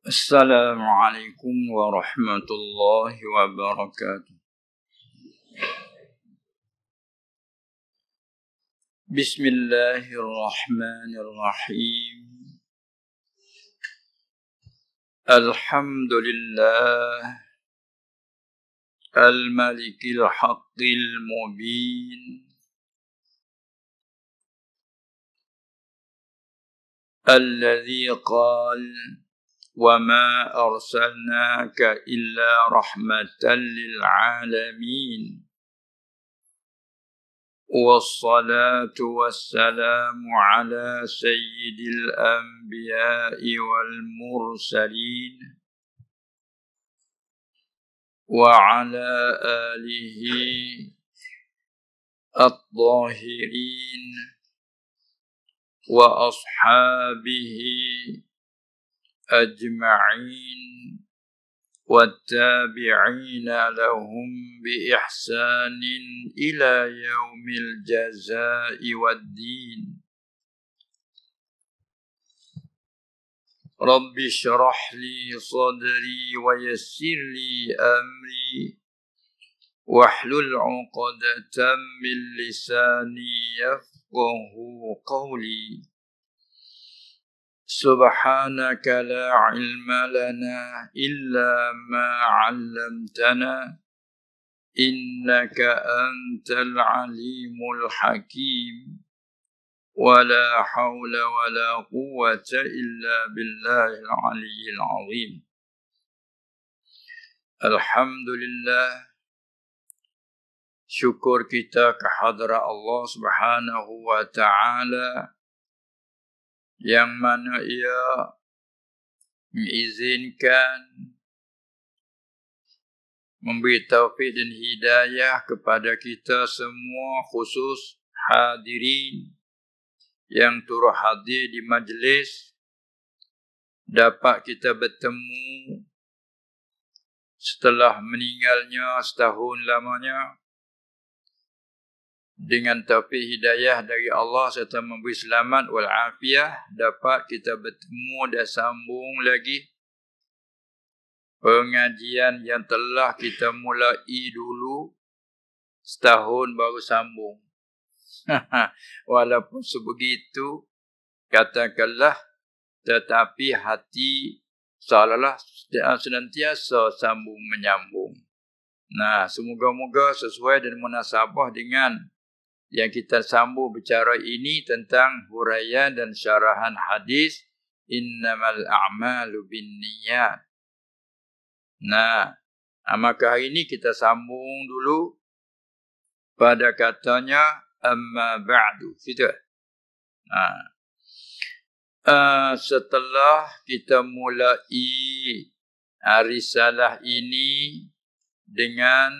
Assalamualaikum warahmatullahi wabarakatuh. Bismillahirrahmanirrahim. Alhamdulillah al-malikil haqqil mubin. Alladhi qala وَمَا أَرْسَلْنَاكَ إِلَّا رَحْمَةً لِلْعَالَمِينَ وَالصَّلَاةُ وَالسَّلَامُ عَلَى سَيِّدِ الْأَنْبِيَاءِ وَالْمُرْسَلِينَ وَعَلَى آلِهِ الطَّاهِرِينَ وَأَصْحَابِهِ أجمعين والتابعين لهم بإحسان إلى يوم الجزاء والدين. رب اشرح لي صدري ويسر لي أمري واحلل عقدة من لساني يفقه قولي. سبحانك لا علم لنا إلا ما علمتنا إنك أنت العليم الحكيم ولا حول ولا قوة إلا بالله العلي العظيم. الحمد لله, syukur kita kehadrat Allah Subhanahu wa ta'ala yang mana ia mengizinkan, memberi taufik dan hidayah kepada kita semua, khusus hadirin yang turut hadir di majlis, dapat kita bertemu setelah meninggalnya setahun lamanya dengan taufik hidayah dari Allah serta memberi selamat wal afiah, dapat kita bertemu dan sambung lagi pengajian yang telah kita mulai dulu setahun baru sambung. Walaupun sebegitu, katakanlah, tetapi hati seolah-olah senantiasa sambung menyambung. Nah, semoga-moga sesuai dan munasabah dengan yang kita sambung bicara ini tentang huraian dan syarahan hadis innamal a'malu binniyat. Nah, maka hari ini kita sambung dulu pada katanya amma ba'du. Gitu. Setelah kita mulai risalah ini dengan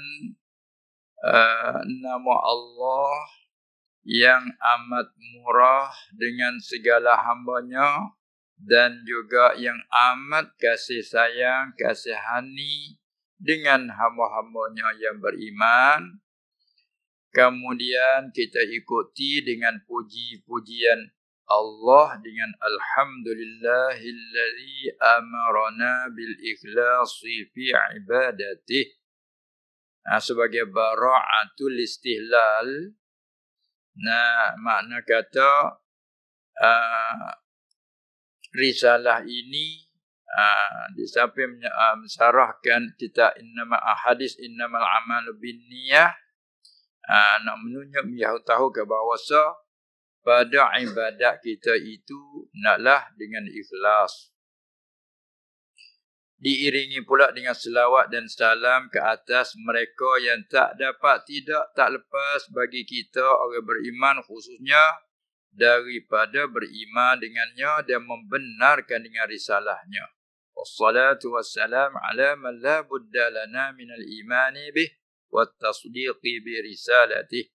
nama Allah yang amat murah dengan segala hambanya dan juga yang amat kasih sayang, kasihani dengan hamba-hambanya yang beriman. Kemudian kita ikuti dengan puji-pujian Allah dengan alhamdulillahillazi amarana bil ikhlasi fi ibadatih. Sebagai bara'atul istihlal. Nah, makna kata risalah ini di samping mensyarahkan kita hadis innamal amalu binniyah, nak menunjuk biar tahu ke bahawa pada ibadat kita itu naklah dengan ikhlas. Diiringi pula dengan selawat dan salam ke atas mereka yang tak lepas bagi kita orang beriman, khususnya daripada beriman dengannya dan membenarkan dengan risalahnya. Wassalatu wassalam ala man la budda lana minal imani bih wat tasdiqi bi risalatih.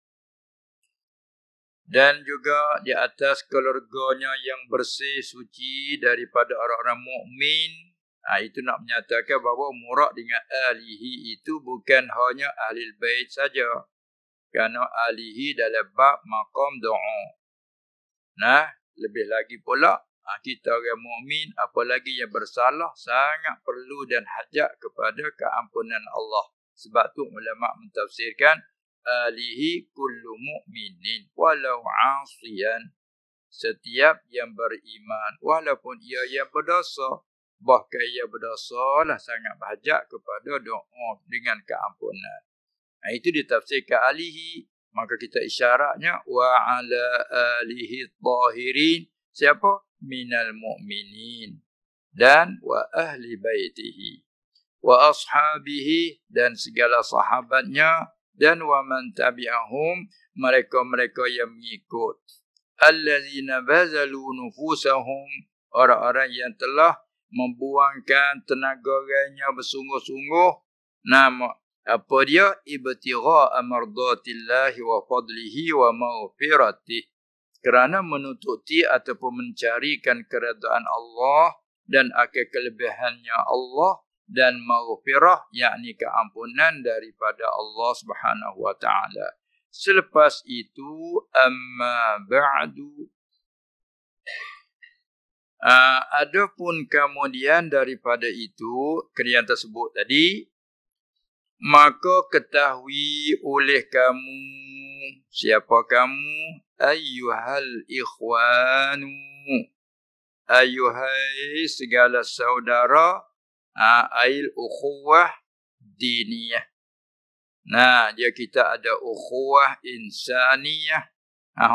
Dan juga di atas keluarganya yang bersih suci daripada orang-orang mukmin. Itu nak menyatakan bahawa murad dengan alihi itu bukan hanya ahli bait saja. Kerana alihi dalam bab maqam doa. Nah, lebih lagi pula Kita orang mukmin, apalagi yang bersalah, sangat perlu dan hajat kepada keampunan Allah. Sebab tu ulama mentafsirkan alihi kullu mu'minin walau 'asiyan. Setiap yang beriman walaupun ia yang berdosa, bahkan ia berdosa lah, sangat berhajat kepada doa dengan keampunan. Itu ditafsirkan alihi. Maka kita isyaratnya wa ala alihi tahirin. Siapa? Minal mu'minin. Dan wa ahli baitihi. Wa ashabihi. Dan segala sahabatnya. Dan wa man tabi'ahum. Mereka-mereka yang mengikut. Allazina bazalu nufusahum. Orang-orang yang telah membuangkan tenaganya bersungguh-sungguh. Apa dia? Ibtigha'a mardatillahi wa fadlihi wa maghfiratih. Kerana menututi ataupun mencarikan keredaan Allah dan akan kelebihannya Allah dan maghfirah, yakni keampunan daripada Allah Subhanahu wa taala. Selepas itu, amma ba'du. Adapun kemudian daripada itu, yang tersebut tadi, maka ketahui oleh kamu, siapa kamu? Ayyuhal ikhwanu. Ayyuhai segala saudara, ail ukhuwah diniyah. Dia kita ada ukhuwah insaniyah.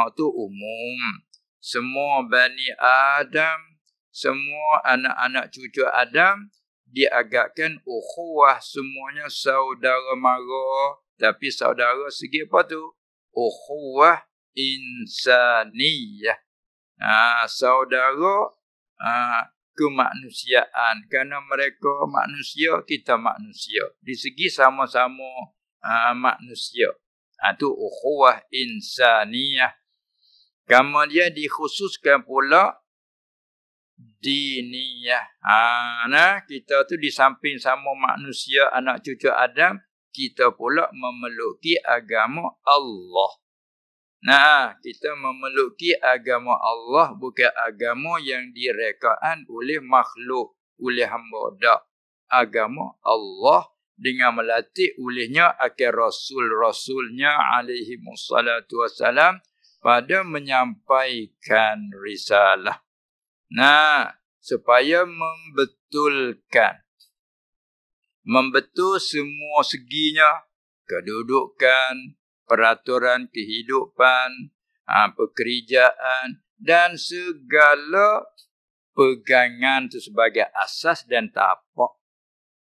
Itu umum. Semua Bani Adam, semua anak-anak cucu Adam, diagakkan ukhuwah, semuanya saudara mara. Tapi saudara segi apa tu? Ukhuwah insaniyah. Saudara kemanusiaan. Kerana mereka manusia, kita manusia. Di segi sama-sama manusia. Itu ukhuwah insaniyah. Kemudian dikhususkan pula diniyah. Kita tu di samping sama manusia, anak cucu Adam, kita pula memeluki agama Allah. Kita memeluki agama Allah, bukan agama yang direkaan oleh makhluk, oleh hamba. Tak. Agama Allah dengan melatih olehnya akan rasul-rasulnya alaihi wassalatu wassalam pada menyampaikan risalah. Supaya membetul semua seginya, kedudukan, peraturan kehidupan, pekerjaan dan segala pegangan itu sebagai asas dan tapak.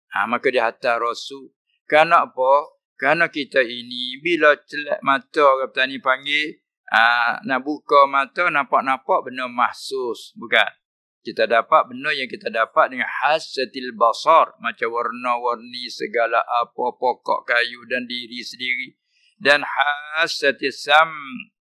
Maka dia hantar Rasul. Kerana apa? Kerana kita ini bila celak mata orang petani panggil, nak buka mata nampak-nampak benda mahsus. Bukan. Kita dapat benda yang kita dapat dengan hasatil basar. Macam warna-warni segala apa, pokok kayu dan diri sendiri. Dan hasatil sam.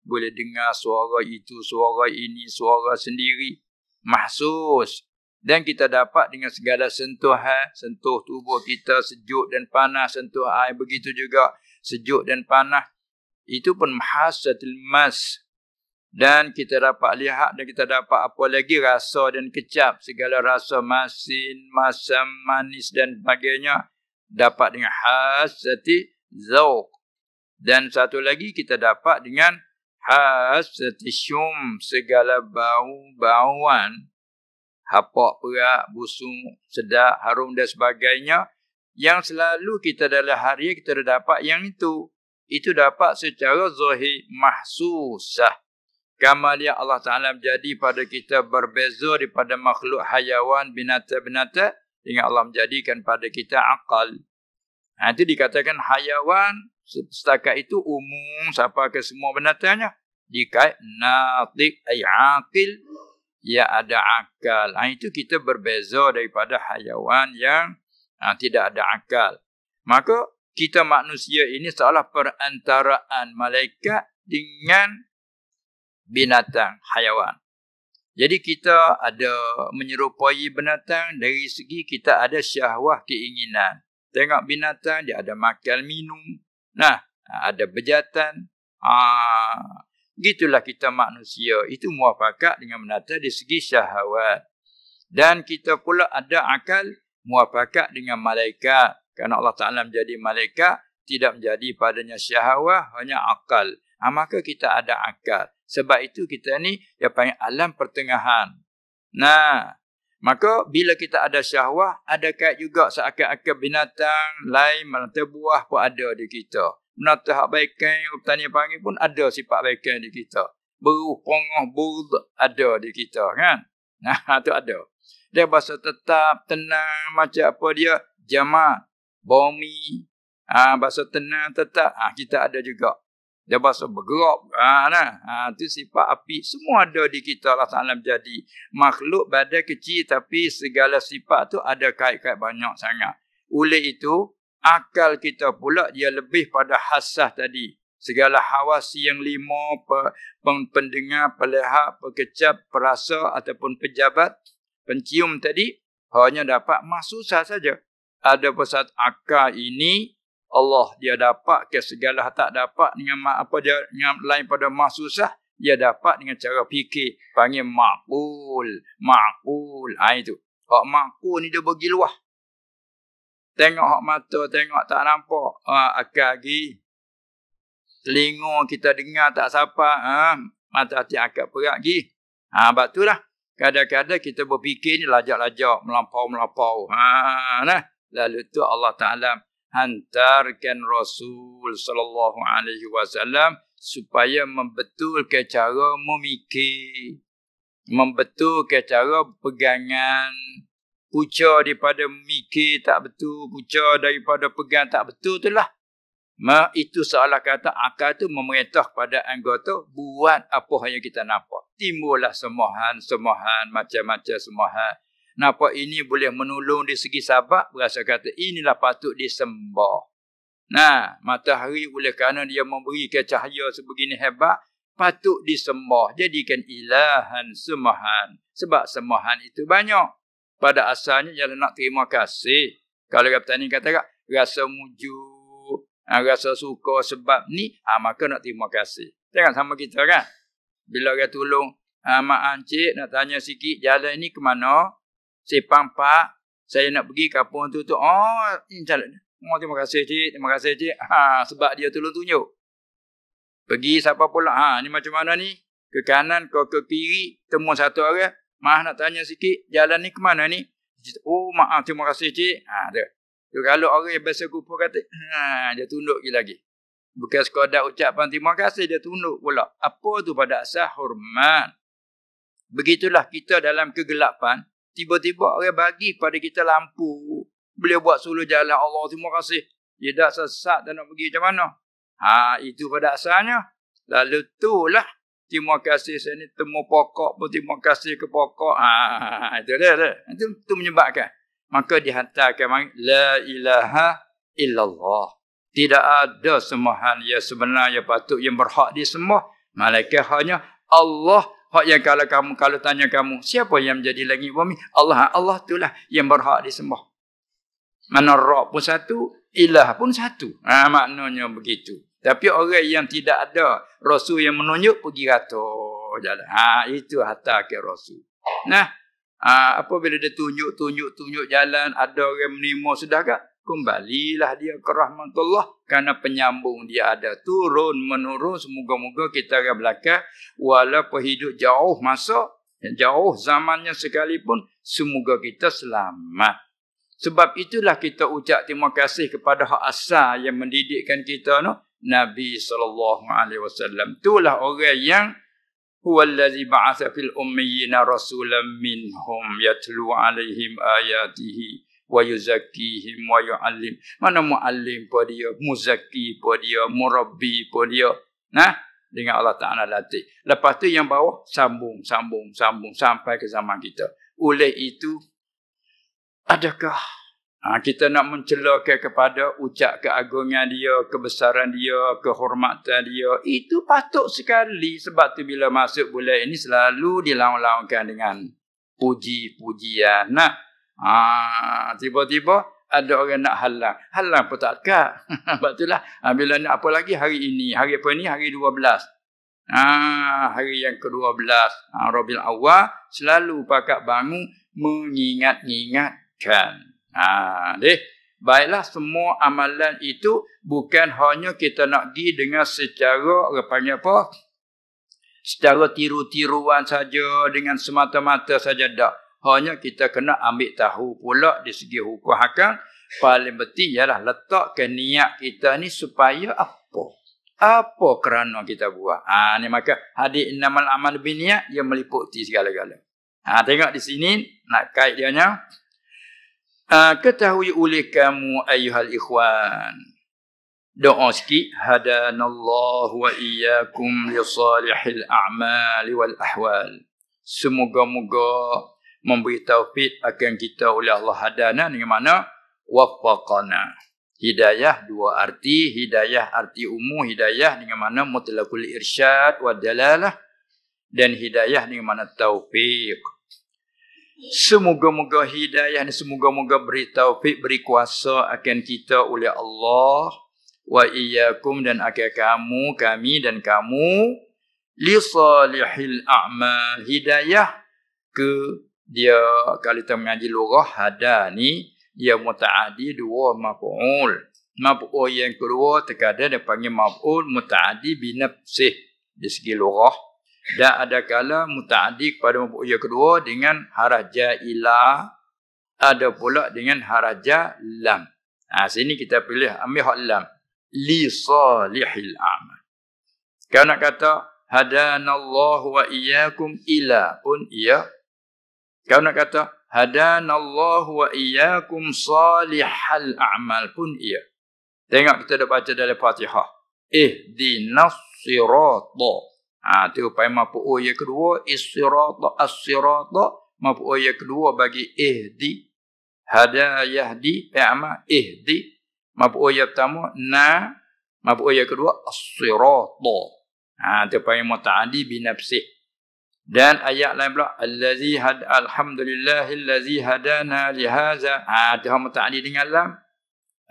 Boleh dengar suara itu, suara ini, suara sendiri. Mahsus. Dan kita dapat dengan segala sentuhan. Sentuh tubuh kita sejuk dan panas. Sentuh air begitu juga sejuk dan panas. Itu pun hasatil mas. Dan kita dapat lihat dan kita dapat apa lagi rasa dan kecap. Segala rasa masin, masam, manis dan sebagainya. Dapat dengan hasati zauq. Dan satu lagi kita dapat dengan hasati syum. Segala bau-bauan. Hapak perak, busung, sedap, harum dan sebagainya. Yang selalu kita dalam hari kita dapat yang itu. Itu dapat secara zahir mahsusah. Kamalia Allah Ta'ala menjadi pada kita berbeza daripada makhluk hayawan, binatang-binatang. Dengan Allah menjadikan pada kita akal. Itu dikatakan hayawan. Setakat itu umum. Siapa ke semua binatangnya. Dikait natiq ay aqil. Ya ada akal. Itu kita berbeza daripada hayawan yang tidak ada akal. Maka kita manusia ini seolah perantaraan malaikat dengan binatang, hayawan. Jadi kita ada menyerupai binatang dari segi kita ada syahwah keinginan. Tengok binatang, dia ada makan minum. Ada bejatan. Gitulah kita manusia. Itu muafakat dengan menata di segi syahwat. Dan kita pula ada akal muafakat dengan malaikat. Kerana Allah Ta'ala menjadi malaikat, tidak menjadi padanya syahwat, hanya akal. Maka kita ada akal. Sebab itu kita ni yang panggil alam pertengahan. Nah, maka bila kita ada syahwat, ada kait juga seakan-akan binatang lain, menata buah pun ada di kita. Menata hak baikan, petani panggil pun ada sifat baikan di kita. Beruh, pongoh, burud ada di kita kan. Nah, tu ada. Dia bahasa tetap, tenang, macam apa dia, jamak, bumi, bahasa tenang, tetap, kita ada juga. Dia bahasa bergerak, itu sifat api, semua ada di kita. Allah Ta'ala jadi makhluk badan kecil, tapi segala sifat tu ada kait-kait banyak sangat. Oleh itu, akal kita pula dia lebih pada hassas tadi. Segala hawasi yang 5, pendengar, pelihat, pekecap, perasa ataupun pejabat, pencium tadi, hanya dapat mahsusah saja. Ada pesat akal ini, Allah dia dapat ke segala tak dapat dengan apa dia yang lain pada mahsusah, dia dapat dengan cara fikir, panggil ma'qul. Itu. Hak ma'qul ni dia bagi luah. Tengok hak mata, tengok tak nampak. Akal lagi. Telinga kita dengar tak sapa. Mata hati akal perak lagi. Sebab tu lah. Kadang-kadang kita berfikir ni lajak-lajak, melampau-melampau. Nah. Lalu tu Allah Ta'ala hantarkan Rasul sallallahu alaihi wasallam supaya membetulkan cara memikir. Membetulkan cara pegangan. Puca daripada mikir tak betul, puca daripada pegang tak betul tu lah. Itu seolah kata akal tu memerintah kepada anggota buat apa yang kita nampak. Timbullah semohan, macam-macam semohan. Nampak ini boleh menolong di segi sabab, berasa kata inilah patut disembah. Nah, matahari oleh kerana dia memberikan cahaya sebegini hebat, patut disembah. Jadikan ilahan semohan. Sebab semohan itu banyak. Pada asalnya ialah nak terima kasih. Kalau petani kata rasa muju, rasa suka sebab ni, maka nak terima kasih. Jangan sama kita kan. Bila dia tolong, mak encik nak tanya sikit, jalan ni ke mana? Sepang pak, saya nak pergi kampung tu. Ini jalan. Terima kasih cik, terima kasih cik. Sebab dia tolong tunjuk. Pergi siapa pula? Ni macam mana ni? Ke kanan ke kiri, temu satu orang. Nak tanya sikit, jalan ni ke mana ni? Maaf, terima kasih cik. Kalau orang yang biasa kupu kata, dia tunduk lagi. Bukan sekadar ucapan terima kasih, dia tunduk pula. Apa tu pada asal hormat. Begitulah kita dalam kegelapan, tiba-tiba orang bagi pada kita lampu. Boleh buat suluh jalan, Allah terima kasih. Dia dah sesat dan nak pergi macam mana? Itu pada asalnya. Lalu itulah. Terima kasih saya ni temu pokok pun terima kasih ke pokok. Itu dah. Itu menyebabkan. Maka dihantarkan la ilaha illallah. Tidak ada sembahan yang sebenarnya patut yang berhak disembah. Malaikat hanya Allah. Hak yang kalau tanya kamu, siapa yang menjadi langit bumi? Allah itulah yang berhak disembah. Mana Rabb pun satu, ilah pun satu. Maknanya begitu. Tapi orang yang tidak ada Rasul yang menunjuk, pergi rata jalan. Itu hatta ke Rasul. Nah, apabila dia tunjuk jalan, ada orang menerima sudah tak? Kembalilah dia ke rahmatullah. Kerana penyambung dia ada. Turun menurun. Semoga-moga kita akan belakang. Walaupun hidup jauh masa, jauh zamannya sekalipun, semoga kita selamat. Sebab itulah kita ucap terima kasih kepada hak asal yang mendidikkan kita, Nabi SAW. Itulah orang yang huwallazi ba'atha fil ummiyina rasulan minhum yatlu alaihim ayatihi wa yuzakkihim wa yu'allim. Mana mu'allim pun dia, muzakki pun dia, murabbi pun dia. Dengan Allah Ta'ala latih. Lepas tu yang bawah sambung sampai ke zaman kita. Oleh itu, adakah kita nak mencelakan kepada ucap keagungan dia, kebesaran dia, kehormatan dia? Itu patut sekali. Sebab tu bila masuk bulan ini selalu dilaung-laungkan dengan puji-pujian. Tiba-tiba ada orang nak halang. Halang pun tak dekat. Sebab itulah bila nak apa lagi hari ini. Hari apa ni? Hari 12. Hari yang ke-12 Rabiul Awwal selalu pakak bangun mengingat-ingatkan. Baiklah, semua amalan itu bukan hanya kita nak pergi dengan secara secara tiru-tiruan saja, dengan semata-mata saja tak. Hanya kita kena ambil tahu pula di segi hukum hakam. Paling penting ialah letakkan niat kita ni supaya apa? Apa kerana kita buat? Ni maka hadis innamal amal binniyat yang meliputi segala-gala. Tengok di sini nak kait dia nya. Ketahui oleh kamu ayyuhal ikhwan. Doa sikit, hadanallahu wa iyyakum li salihil a'mali wal ahwal. Semoga-moga memberi taufik akan kita oleh Allah hadana dengan mana waffaqana. Hidayah dua arti, hidayah arti umum, hidayah dengan mana mutlaqul irsyad wa dalalah, dan hidayah dengan mana taufik. Semoga-moga hidayah dan semoga-moga beri taufik, beri kuasa akan kita oleh Allah wa iyyakum, dan akan kamu, kami dan kamu li salihil a'mal. Hidayah ke dia, kalau kita mengaji lughah hada ni ia muta'addi dua maf'ul. Maf'ul yang kedua terkadang dia panggil maf'ul muta'addi binafsih di segi lughah. Dan ada kala muta'addi kepada maf'ul yang kedua dengan haraja ila, ada pula dengan haraja lam. Sini kita pilih ambil hak lam. Li salihil a'mal. Kalau nak kata hadanallahu wa iyyakum ila pun iya. Kalau nak kata hadanallahu wa iyyakum salihal a'mal pun iya. Tengok kita dah baca dalam Fatihah. Ihdinas sirata. Tu pai maf'ul yang kedua is-sirata, as-sirata. Maf'ul yang kedua bagi ihdi. Hada yahdi, i'ma ihdi. Maf'ul yang pertama na, maf'ul yang kedua as-sirata. Tu pai muta'addi bi nafsih. Dan ayat lain pula allazi alhamdulillahillazi hadana lihaza. Tu muta'addi dengan lam.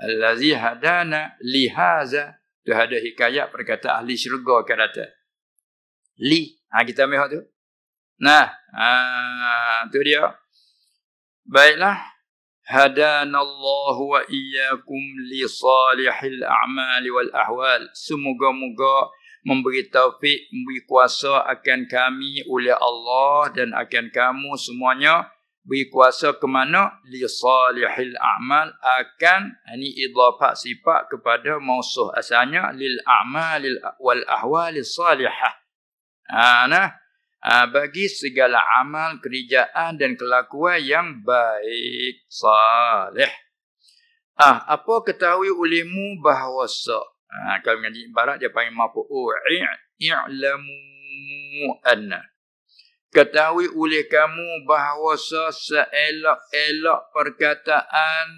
Allazi hadana lihaza. Tu ada hikayat perkataan ahli syurga akan datang. Li. Kita ambil tu. Tu dia. Baiklah. Hadanallahu wa iyyakum li salihil a'mali wal ahwal. Semoga-moga memberi taufik, memberi kuasa akan kami oleh Allah dan akan kamu semuanya. Beri kuasa ke mana? Li salihil a'mal, akan ini idhafat sifat kepada mausuh asalnya lil a'malil wal ahwalis salihah. Bagi segala amal, kerjaan dan kelakuan yang baik, salih. Apa ketahui olehmu bahawasa, kalau mengaji ibarat dia panggil maf'ul i'lamu anna. Ketahui oleh kamu bahawasa seelok-elok perkataan,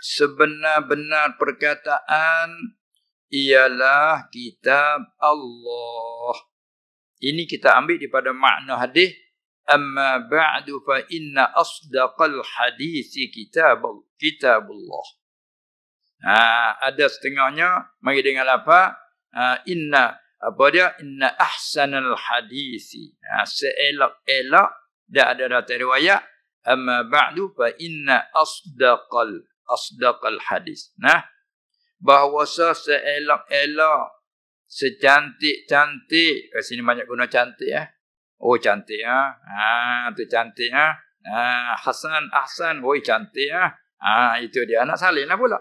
sebenar-benar perkataan ialah kitab Allah. Ini kita ambil daripada makna hadis, amma ba'du fa inna asdaqal hadisi kitabullah. Ada setengahnya mari dengan apa? Inna ahsanal hadisi. Seelok-elok dah ada datang riwayat amma ba'du fa inna asdaqal hadis. Bahawasa seelok-elok, secantik-cantik. Kat sini banyak guna cantik Oh cantik tu cantik Hasan ahsan, cantik itu dia anak salin lah pula.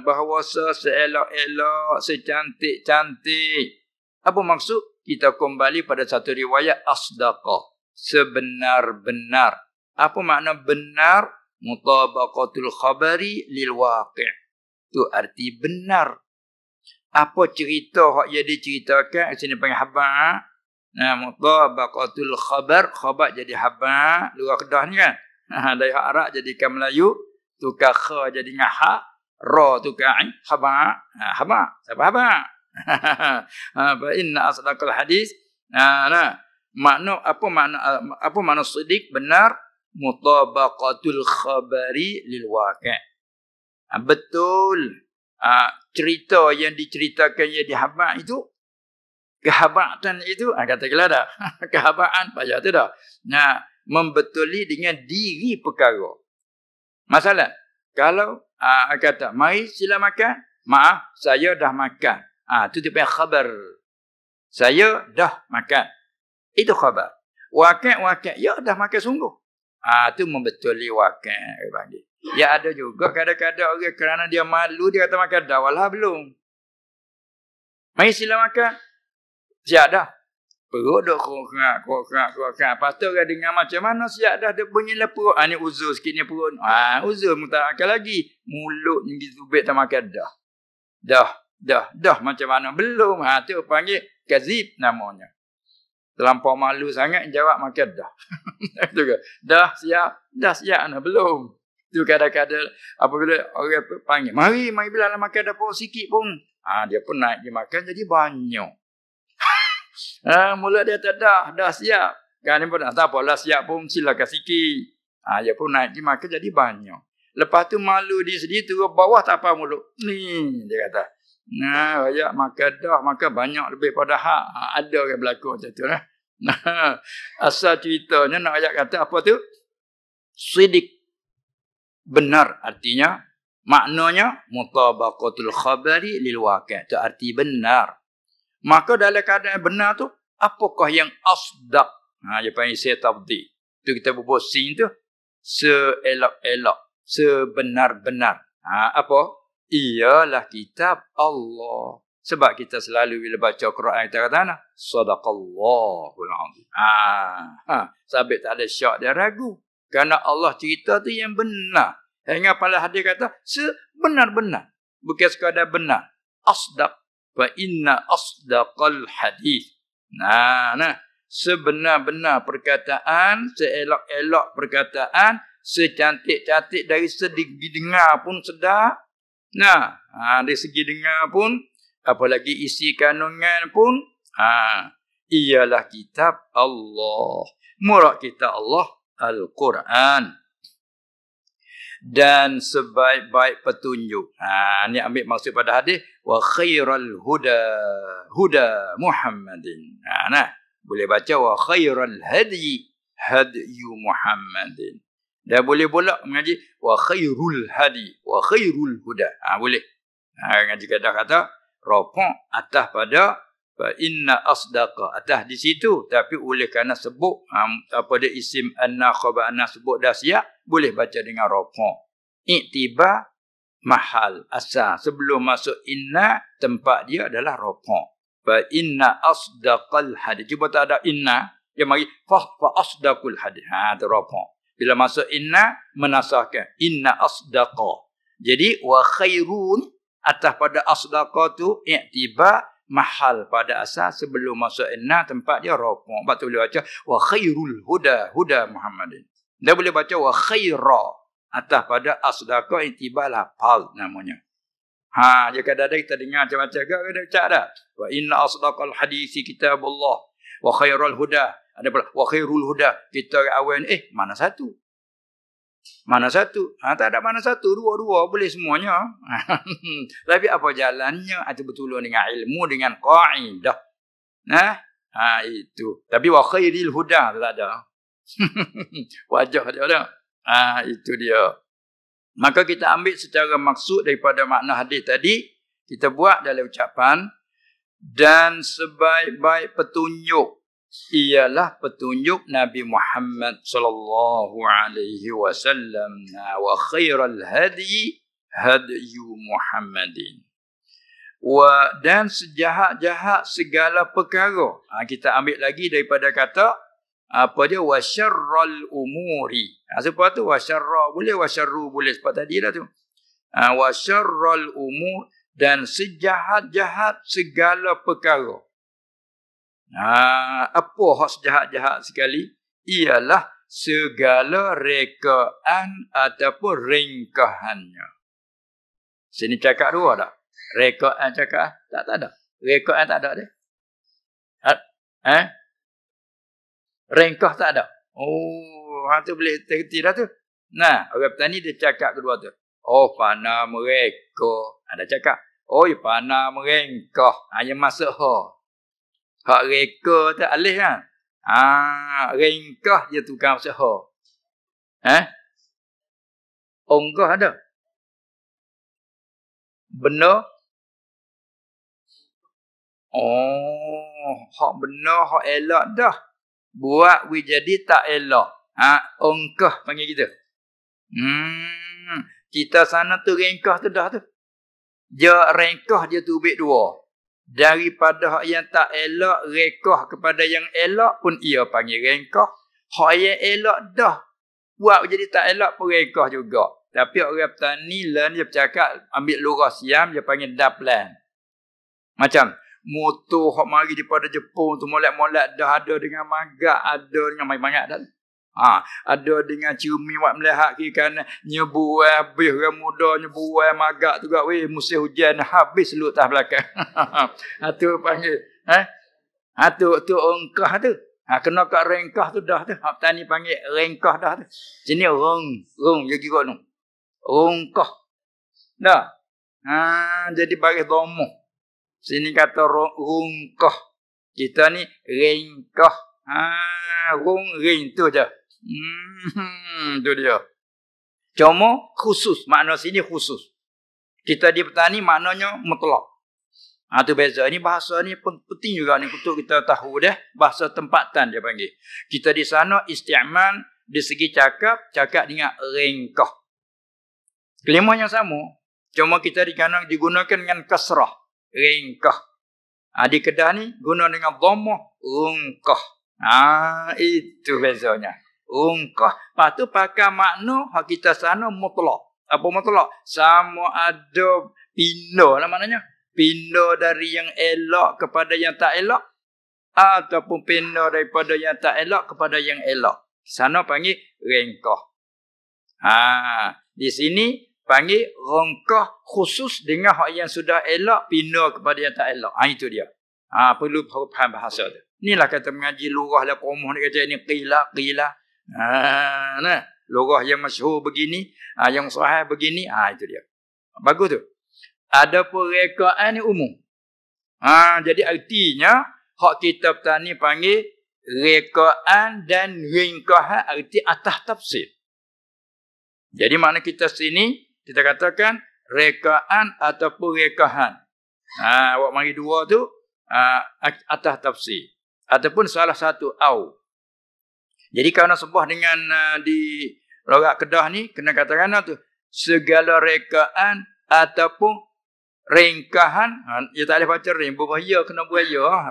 Bahawasa seelok-elok, secantik-cantik. Apa maksud? Kita kembali pada satu riwayat asdaqah, sebenar-benar. Apa makna benar? Mutabaqatul khabari lil waqi'. Itu arti benar. Apa cerita yang diceritakan, sini panggil khabar. Mutabaqatul khabar jadi khabar, luar Kedah ni kan. Dari hak Arab jadikan Melayu, tukar kha jadi dengan hak, ra tukar khabar. Khabar, siapa khabar? Fa inna asdaqal hadis. Apa makna siddiq, benar? Mutabaqatul khabari lil waqi'. Betul. Cerita yang diceritakan yang di khabar itu Kehabaan itu, katakanlah dah. Kehabaan payah tu dah. Nah, membetuli dengan diri perkara. Masalah, kalau kata, mari sila makan. Maaf, saya dah makan. Itu dia punya khabar. Saya dah makan. Itu khabar. Wakil, ya dah makan sungguh. Itu membetuli wakil. Ya ada juga kadang-kadang orang kerana dia malu, dia kata makan dah, walah belum. Mari sila makan. Siap dah. Perut duk kokak. Lepas tu orang dengar macam mana siap dah. Dia bunyilah perut. Ni uzur sikit ni perut. Uzur mu tak makan lagi. Mulut ni ditubik tak makan dah. Dah. Macam mana? Belum. Tu panggil kazib namanya. Terlampau malu sangat jawab makan dah. Dah siap nah, belum. Tu kadang-kadang apabila orang panggil, mari bila nak makan dah pun sikit pun. Dia pun naik dia makan jadi banyak. Mula dia tak dah siap. Kan ni pun tak apalah siap pun silakan sikit. Dia pun naik dia makan jadi banyak. Lepas tu malu di sini turun bawah tak apa mulut. Ni dia kata. Ayat makan banyak lebih pada hak. Ada orang berlaku macam tu lah. Asal ceritanya nak ayat kata apa tu? Sidik. Benar artinya. Maknanya mutabaqatul khabari lil waqi'. Itu arti benar. Maka dalam keadaan benar tu, apakah yang asdaq? Dia panggil setabdi. Tu kita berbual sing tu. Seelok-elok. Sebenar-benar. Apa? Ialah kitab Allah. Sebab kita selalu bila baca Quran kita kata sadaqallahul azim. Sabit tak ada syak dia ragu. Kerana Allah cerita tu yang benar. Hingga pada hadis kata sebenar-benar. Bukan sekadar benar. Asdaq. Fa inna asdaqal hadis. Sebenar-benar perkataan, seelok-elok perkataan, secantik-cantik dari segi dengar pun sedap. Dari segi dengar pun, apalagi isi kandungan pun, ialah kitab Allah. Murad kitab Allah, Al-Quran. Dan sebaik-baik petunjuk. Ni ambil maksud pada hadis. Wa khairal huda Muhammadin. Boleh baca wa khairal hadyi Muhammadin. Dan boleh pula mengaji wa khairul hadi wa khairul huda. Boleh. Ngaji kadang kata rafaq atas pada fa inna asdaqa atas di situ, tapi oleh kerana sebut apa dia isim anna khabar anna sebut dah siap, boleh baca dengan rafaq. Iktibar mahal asal sebelum masuk inna, tempat dia adalah rafaq. Fa inna asdaqal hadis. Cuba tak ada inna, dia mari fa asdaqul hadis. Tu rafaq. Bila masuk inna, menasahkan inna asdaqa. Jadi wa khairun atas pada asdaqa tu iktibar mahal pada asal sebelum masuk inna, tempat dia rafaq. Sebab tu boleh baca wa khairul huda Muhammadin. Dia boleh baca wa khaira atas pada asdaqa iktibar lafaz namanya. Dia kadang-kadang kita dengar macam-macam ke cak dah. Wa inna asdaqal hadisi kitabullah wa khairul huda. Ada pula wa khairul huda. Kita awal mana satu? Mana satu? Tak ada mana satu, dua-dua boleh semuanya. Tapi apa jalannya? Itu betul dengan ilmu, dengan qaidah. Itu. Tapi wa khairil huda tak ada. Wajah dia ada. Itu dia. Maka kita ambil secara maksud daripada makna hadis tadi, kita buat dalam ucapan, dan sebaik-baik petunjuk ialah petunjuk Nabi Muhammad sallallahu alaihi wasallam, wa khairal hadi Muhammadin. Dan sejahat-jahat segala perkara. Kita ambil lagi daripada kata apa dia wa syarrul umuri. Sebab tu wa syarra boleh, wa syarru boleh sebab tadi dah tu. Wa syarrul umur, dan sejahat-jahat segala perkara. Apa hak sejahat-jahat sekali? Ialah segala rekaan ataupun ringkahannya. Sini cakap dua tak? Rekaan cakap tak ada. Rekaan tak ada dia. Ringkah tak ada. Tu boleh tergerti dah tu. Orang petani dia cakap kedua tu. Panah mereka. Ada cakap. Panah merengkah. Yang masuk ha. Hak reka tu alih kan. Ringkah dia tukang usaha. Onggah ada. Benar. Hak benar, hak elok dah. Buat we jadi tak elok. Ongkah panggil kita. Kita sana tu ringkah tu dah tu. Dia ringkah dia tu ubik dua. Daripada hak yang tak elok, rekah kepada yang elok pun ia panggil ringkah. Hak yang elok dah. Buat jadi tak elok pun rekah juga. Tapi orang petani learn dia bercakap, ambil lurah siam, dia panggil daplan. Macam motor hak mari daripada Jepun tu molek-molek dah ada dengan magak, ada dengan mangat dah. Ada dengan cumi buat melihat kiri kanan, nyebu habis orang muda nyebu magak tu gak musim hujan habis lu tas belakang. Tu panggil tu ongkah tu. Kena kat ringkah tu dah tu. Hak tani panggil ringkah dah tu. Sini rung dia kira tu. Ongkah. Dah. Jadi baris domoh. Sini kata rungkah. Kita ni ringkah. Ring tu je. Tu dia. Cuma khusus. Makna sini khusus. Kita di petani maknanya mutlak. Tu beza. Ini bahasa ni pun penting juga ni untuk kita tahu dah. Bahasa tempatan dia panggil. Kita di sana isti'mal di segi cakap dengan ringkah. Kelimah yang sama. Cuma kita digunakan dengan kasrah. Ringkah. Di Kedah ni guna dengan dhammah ungkah. Itu bezanya. Ungkah. Lepas tu pakai makna hak kita sana mutlak. Apa mutlak? Sama ada pindah lah maknanya. Pindah dari yang elok kepada yang tak elok. Ataupun pindah daripada yang tak elok kepada yang elok. Sana panggil ringkah. Di sini panggil ringkah khusus dengan hak yang sudah elok pindah kepada yang tak elok. Itu dia. Perlu faham bahasa tu. Inilah kata mengaji lurah lah perumah ni kata ni qila. Lurah yang masyhur begini, yang sahih begini, itu dia. Bagus tu. Adapun rekaan ni umum. Jadi artinya hak kita petani panggil rekaan dan ringkahan arti atas tafsir. Jadi makna kita sini kita katakan rekaan ataupun rekahan. Awak mari dua tu atas tafsir. Ataupun salah satu au. Jadi kalau sebuah dengan di logat Kedah ni kena katakan tu segala rekaan ataupun ringkahan. Dia tak boleh baca ring, berbahaya kena buaya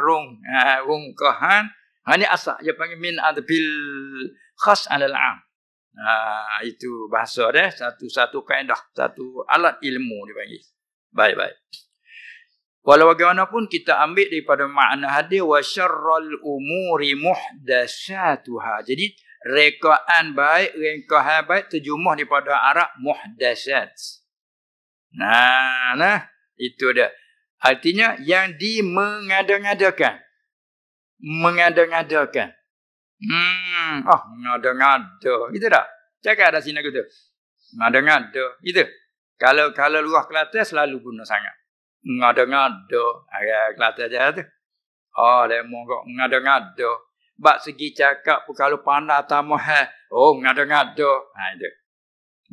rungkahan. Ni asal dia panggil min adbil khas alal am. Itu bahasa dah, satu kaedah, satu alat ilmu dipanggil. Baik. Walau bagaimanapun kita ambil daripada makna hadis wa syarrul umuri muhdatsatuha. Jadi rekaan baik, ringkahan baik terjemah daripada Arab muhdatsat. Itu dia. Artinya yang dimengada-ngadakan. Mengada-ngadakan. Ngada-ngada. Itu dah. Cakap dah sini aku tu. Ngada-ngada. Itu. Kalau luar Kelantan selalu guna sangat. Ngada-ngada. Kelantan je tu. Lemong kok ngada-ngada. Bak segi cakap pun kalau pandai tamah. Ngada-ngada. Itu.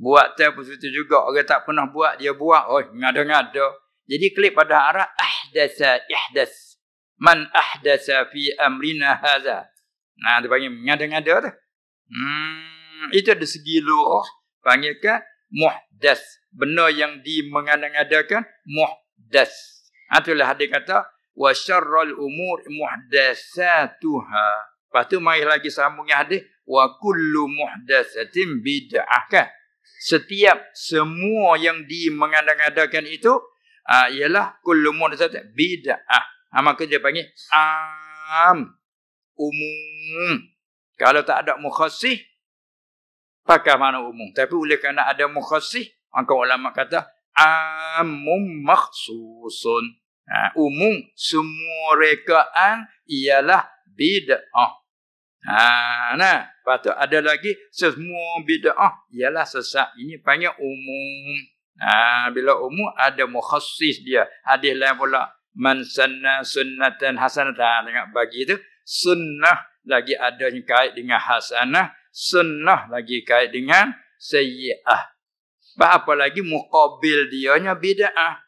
Buat tu pun itu juga. Orang tak pernah buat, dia buat. Ngada-ngada. Jadi klik pada Arab. Ihdas. Man ahdasa fi amrina hadza. Dia panggil ngada-ngada tu. Itu ada segi luah. Panggilkan muhdas. Benda yang dimengada-ngadakan muhdas. Itulah hadis kata wa syarrul umur muhdatsatuha. Lepas tu mari lagi sambung hadis wa kullu muhdatsatin bid'ah kan. Setiap semua yang dimengada-ngadakan itu ialah kullu muhdatsatin bid'ah. Maka dia panggil umum. Kalau tak ada mukhassih, pakai makna umum. Tapi oleh kerana ada mukhassih, maka ulama kata amum makhsusun. Umum semua rekaan ialah bid'ah. Lepas tu ada lagi semua bid'ah ialah sesat. Ini panggil umum. Bila umum ada mukhasis dia. Hadis lain pula Man sanna sunnatan hasanatan. Tengok bagi tu sunnah lagi ada yang kait dengan hasanah, sunnah lagi kait dengan sayyi'ah. Apa lagi muqabil dianya bid'ah.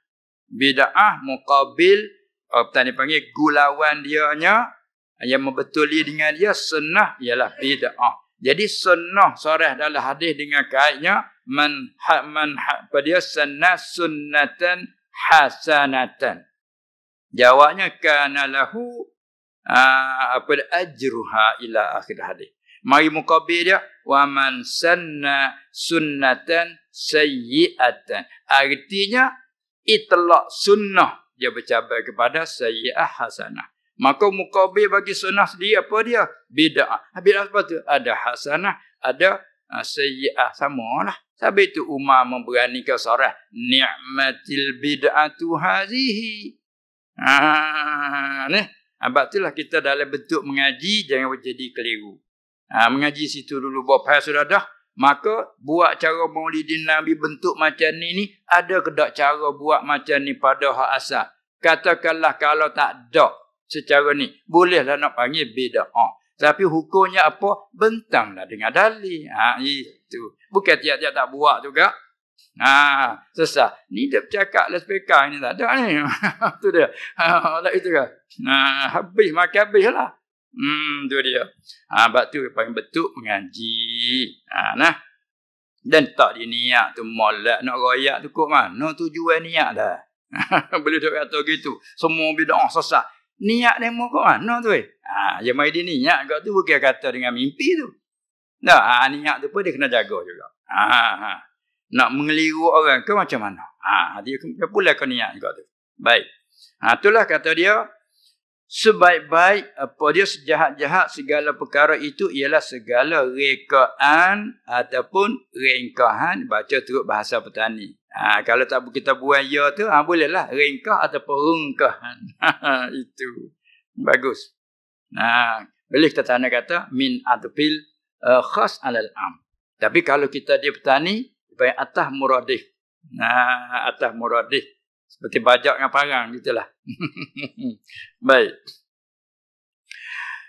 Bid'ah muqabil tadi panggil gulawan dianya yang membetuli dengan dia sunnah ialah bid'ah. Jadi sunnah sorah dalam hadis dengan kaitnya pada dia sunnah sunnatan hasanatan. Jawabnya kana lahu ajruha ila akhir hadis. Mari muqabil dia wa man sanna sunnatan sayyi'atan. Artinya itlaq sunnah dia bercabar kepada sayyi'ah hasanah. Maka muqabil bagi sunnah sendiri apa dia? Bid'ah. Bid'ah apa tu? Ada hasanah, ada sayyi'ah, samalah. Sebab itu Umar memberanikan sarah ni'matil bid'atu hazihi. Ni sebab itulah kita dalam bentuk mengaji jangan jadi keliru. Mengaji situ dulu buat faham sudah dah. Maka buat cara maulidin Nabi bentuk macam ni ada ke tak cara buat macam ni pada hak asal? Katakanlah kalau tak ada secara ni, bolehlah nak panggil bid'ah. Tapi hukumnya apa? Bentanglah dengan dalil. Itu. Bukan tiap-tiap tak buat juga. Sesat. Ni dia bercakap lah speaker ni tak ada ni. Itu dia. Tak itu kan. Habis makan habis lah. Tu dia. Sebab tu panggil bentuk mengaji. Nah. Dan tak diniat tu molek nak royak tu kok mana tujuan niat dah. Boleh dia kata gitu. Semua bid'ah sesat. Niat demo kat mana tu yang mari dia niat kat tu bukan kata dengan mimpi tu. Nah, niat tu pun dia kena jaga juga. Nak mengeliru orang ke macam mana? Dia pula kau niat juga tu. Baik. Itulah kata dia sebaik-baik apa dia sejahat-jahat segala perkara itu ialah segala rekaan ataupun rengkahan baca turut bahasa petani. Kalau tak kita buang ya tu, bolehlah rengkah ataupun rengkahan. Itu. Bagus. Boleh kita tanda kata min atfil khas alal am. Tapi kalau kita dia petani, supaya atas muradih. Atas muradih. Seperti bajak dengan parang gitulah. Baik.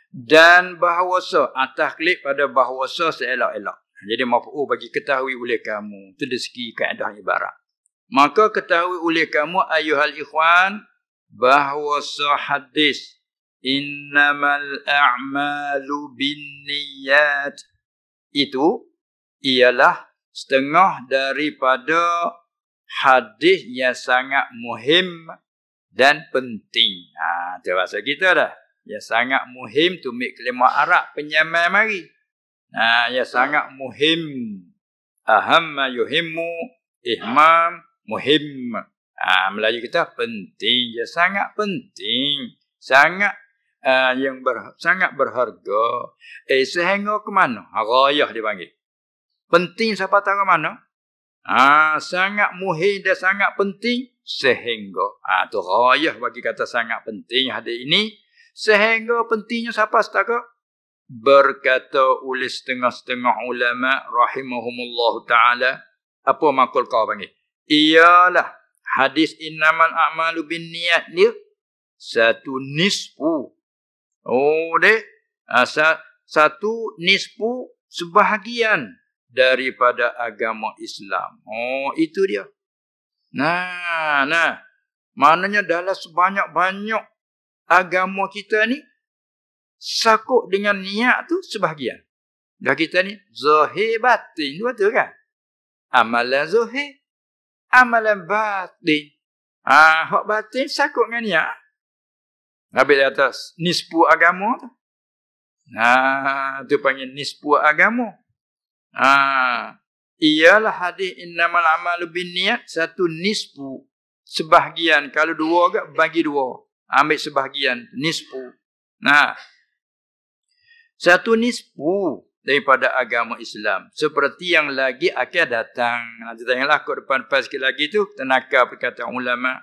Dan bahawasa atas klik pada bahawasa seelok-elok. Jadi maf'ul bagi ketahui oleh kamu. Itu dari segi kaedah ibarat. Maka ketahui oleh kamu ayuhal ikhwan bahawasa hadis innamal a'malu binniyat itu ialah setengah daripada hadis yang sangat muhim dan penting. Itu bahasa kita dah. Yang sangat muhim tu mik kalimah Arab penyamai mari. Yang sangat muhim. Ahamma yuhimmu ihmam muhim. Melayu kita penting. Yang sangat penting. Sangat sangat berharga. Sehingga ke mana? Rayah dipanggil. Penting siapa tahu ke mana? Sangat muhim dan sangat penting sehingga. Tu rayah bagi kata sangat penting hadis ini. Sehingga pentingnya siapa setaka? Berkata oleh setengah-setengah ulama rahimahumullah ta'ala. Apa makul kau panggil? Ialah hadis innamal a'malu bin niat dia. Satu nisfu. Satu nisfu sebahagian daripada agama Islam. Itu dia. Maknanya dalam sebanyak-banyak agama kita ni sakut dengan niat tu sebahagian. Dah kita ni zahir batin tu betul kan? Amalan zahir, amalan batin. Hak batin sakut dengan niat. Habis di atas nisfu agama tu. Tu panggil nisfu agama. Ialah hadis innamal a'malu binniyat satu nisfu sebahagian. Kalau dua agak bagi dua. Ambil sebahagian nisfu. Satu nisfu daripada agama Islam. Seperti yang lagi akan datang. Nanti tengoklah kot depan sikit lagi tu. Tenaka perkataan ulama.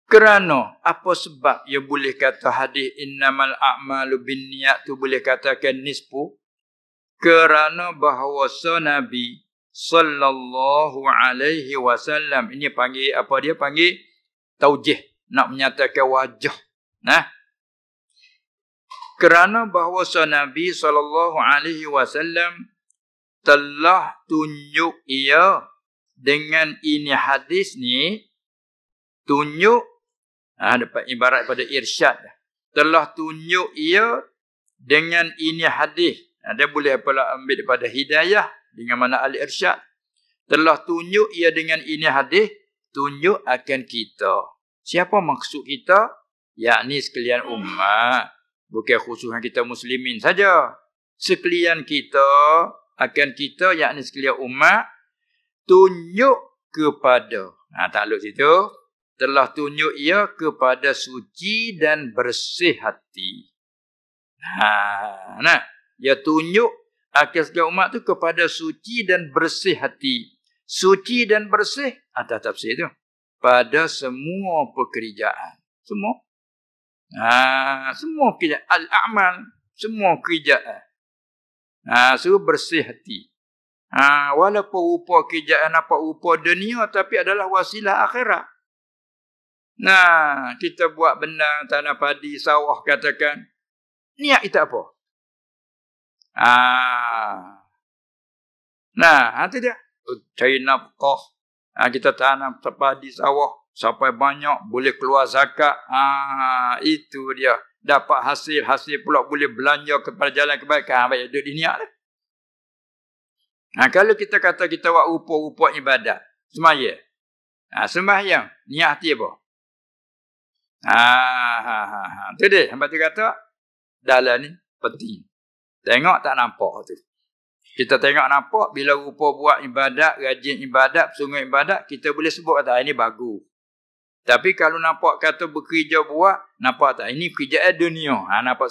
Kerana apa sebab ia boleh kata hadis innamal a'malu binniyat tu boleh katakan nisfu? Kerana bahawasa Nabi sallallahu alaihi wasallam ini panggil apa dia panggil taujih, nak menyatakan wajah. Nah, kerana bahawa Nabi SAW telah tunjuk ia dengan ini hadis ni, tunjuk, dapat ibarat pada irsyad. Telah tunjuk ia dengan ini hadis. Dia boleh apalah ambil daripada hidayah dengan mana al-irsyad. Telah tunjuk ia dengan ini hadis, tunjuk akan kita. Siapa maksud kita? Yakni sekalian umat. Bukan khususnya kita muslimin saja. Sekalian kita, akan kita, yakni sekalian umat, tunjuk kepada. Takluk situ. Telah tunjuk ia kepada suci dan bersih hati. Ia tunjuk akan sekalian umat tu kepada suci dan bersih hati. Suci dan bersih, atas tafsir tu. Pada semua pekerjaan. Semua. Semua pekerjaan. Al-a'mal. Semua pekerjaan. Suruh bersih hati. Walaupun rupa kerjaan apa rupa dunia, tapi adalah wasilah akhirat. Kita buat benda tanah padi, sawah katakan. Niat kita apa? Itu dia. Cari nafkah. Kita tanam padi sawah. Sampai banyak boleh keluar zakat. Itu dia. Dapat hasil pula boleh belanja kepada jalan kebaikan. Baik, duduk di niat lah. Kalau kita kata kita buat rupa-rupa ibadat. Sembahyang. Sembahyang. Niat hati apa? Itu dia. Sampai tu kata. Dalam ni penting. Tengok tak nampak tu. Kita tengok nampak. Bila rupa buat ibadat. Rajin ibadat. Sungguh ibadat. Kita boleh sebut kata ini bagus. Tapi kalau nampak kata bekerja buat. Nampak tak? Ini kerjaan dunia. Nampak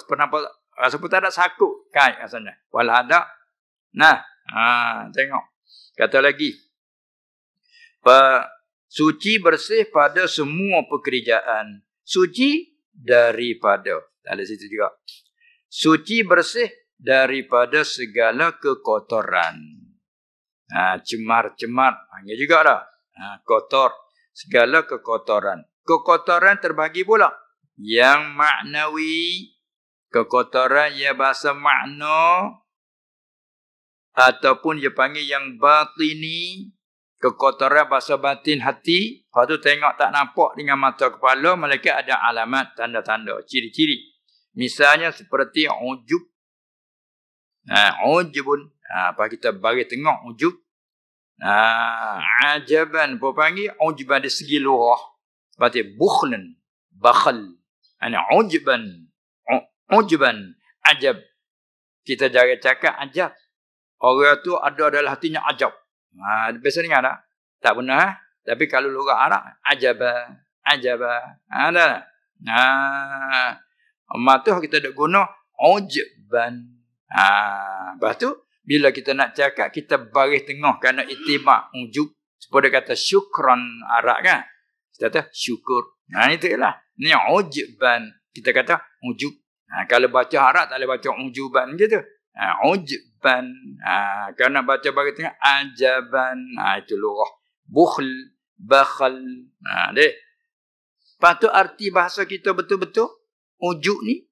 rasa pun tak ada sakut. Kait rasanya. Walau ada. Tengok. Kata lagi. Suci bersih pada semua pekerjaan. Suci daripada. Ada situ juga. Suci bersih daripada segala kekotoran. Cemar-cemar. Hanya juga dah. Kotor. Segala kekotoran. Kekotoran terbagi pula. Yang maknawi. Kekotoran yang bahasa makna. Ataupun dia panggil yang batini. Kekotoran bahasa batin hati. Lepas tu tengok tak nampak dengan mata kepala. Mereka ada alamat, tanda-tanda, ciri-ciri. Misalnya seperti ujub. Ujubun. Apa kita bagi tengok ujub. Ajaban. Apa panggil? Ujuban dari segi luar. Seperti bukhlan. Bakhal. Ujuban. Ujuban. Ajab. Kita jangan cakap ajab. Orang tu ada dalam hatinya ajab. Biasa dengar tak? Tak benar. Tapi kalau luar Arab, ajabah. Ajabah. Ada. Mata kita ada guna ujban. Lepas tu, bila kita nak cakap, kita baris tengah kerana itibak ujub. Seperti kata syukran Arab kan? Kita kata syukur. Itulah. Ini ujban. Kita kata ujub. Kalau baca Arab, tak boleh baca ujuban gitu. Ujban. Kerana baca baris tengah, ajaban. Itu lurah. Bukhl. Bakhal. Deh. Lepas tu arti bahasa kita betul-betul. Ujub ni.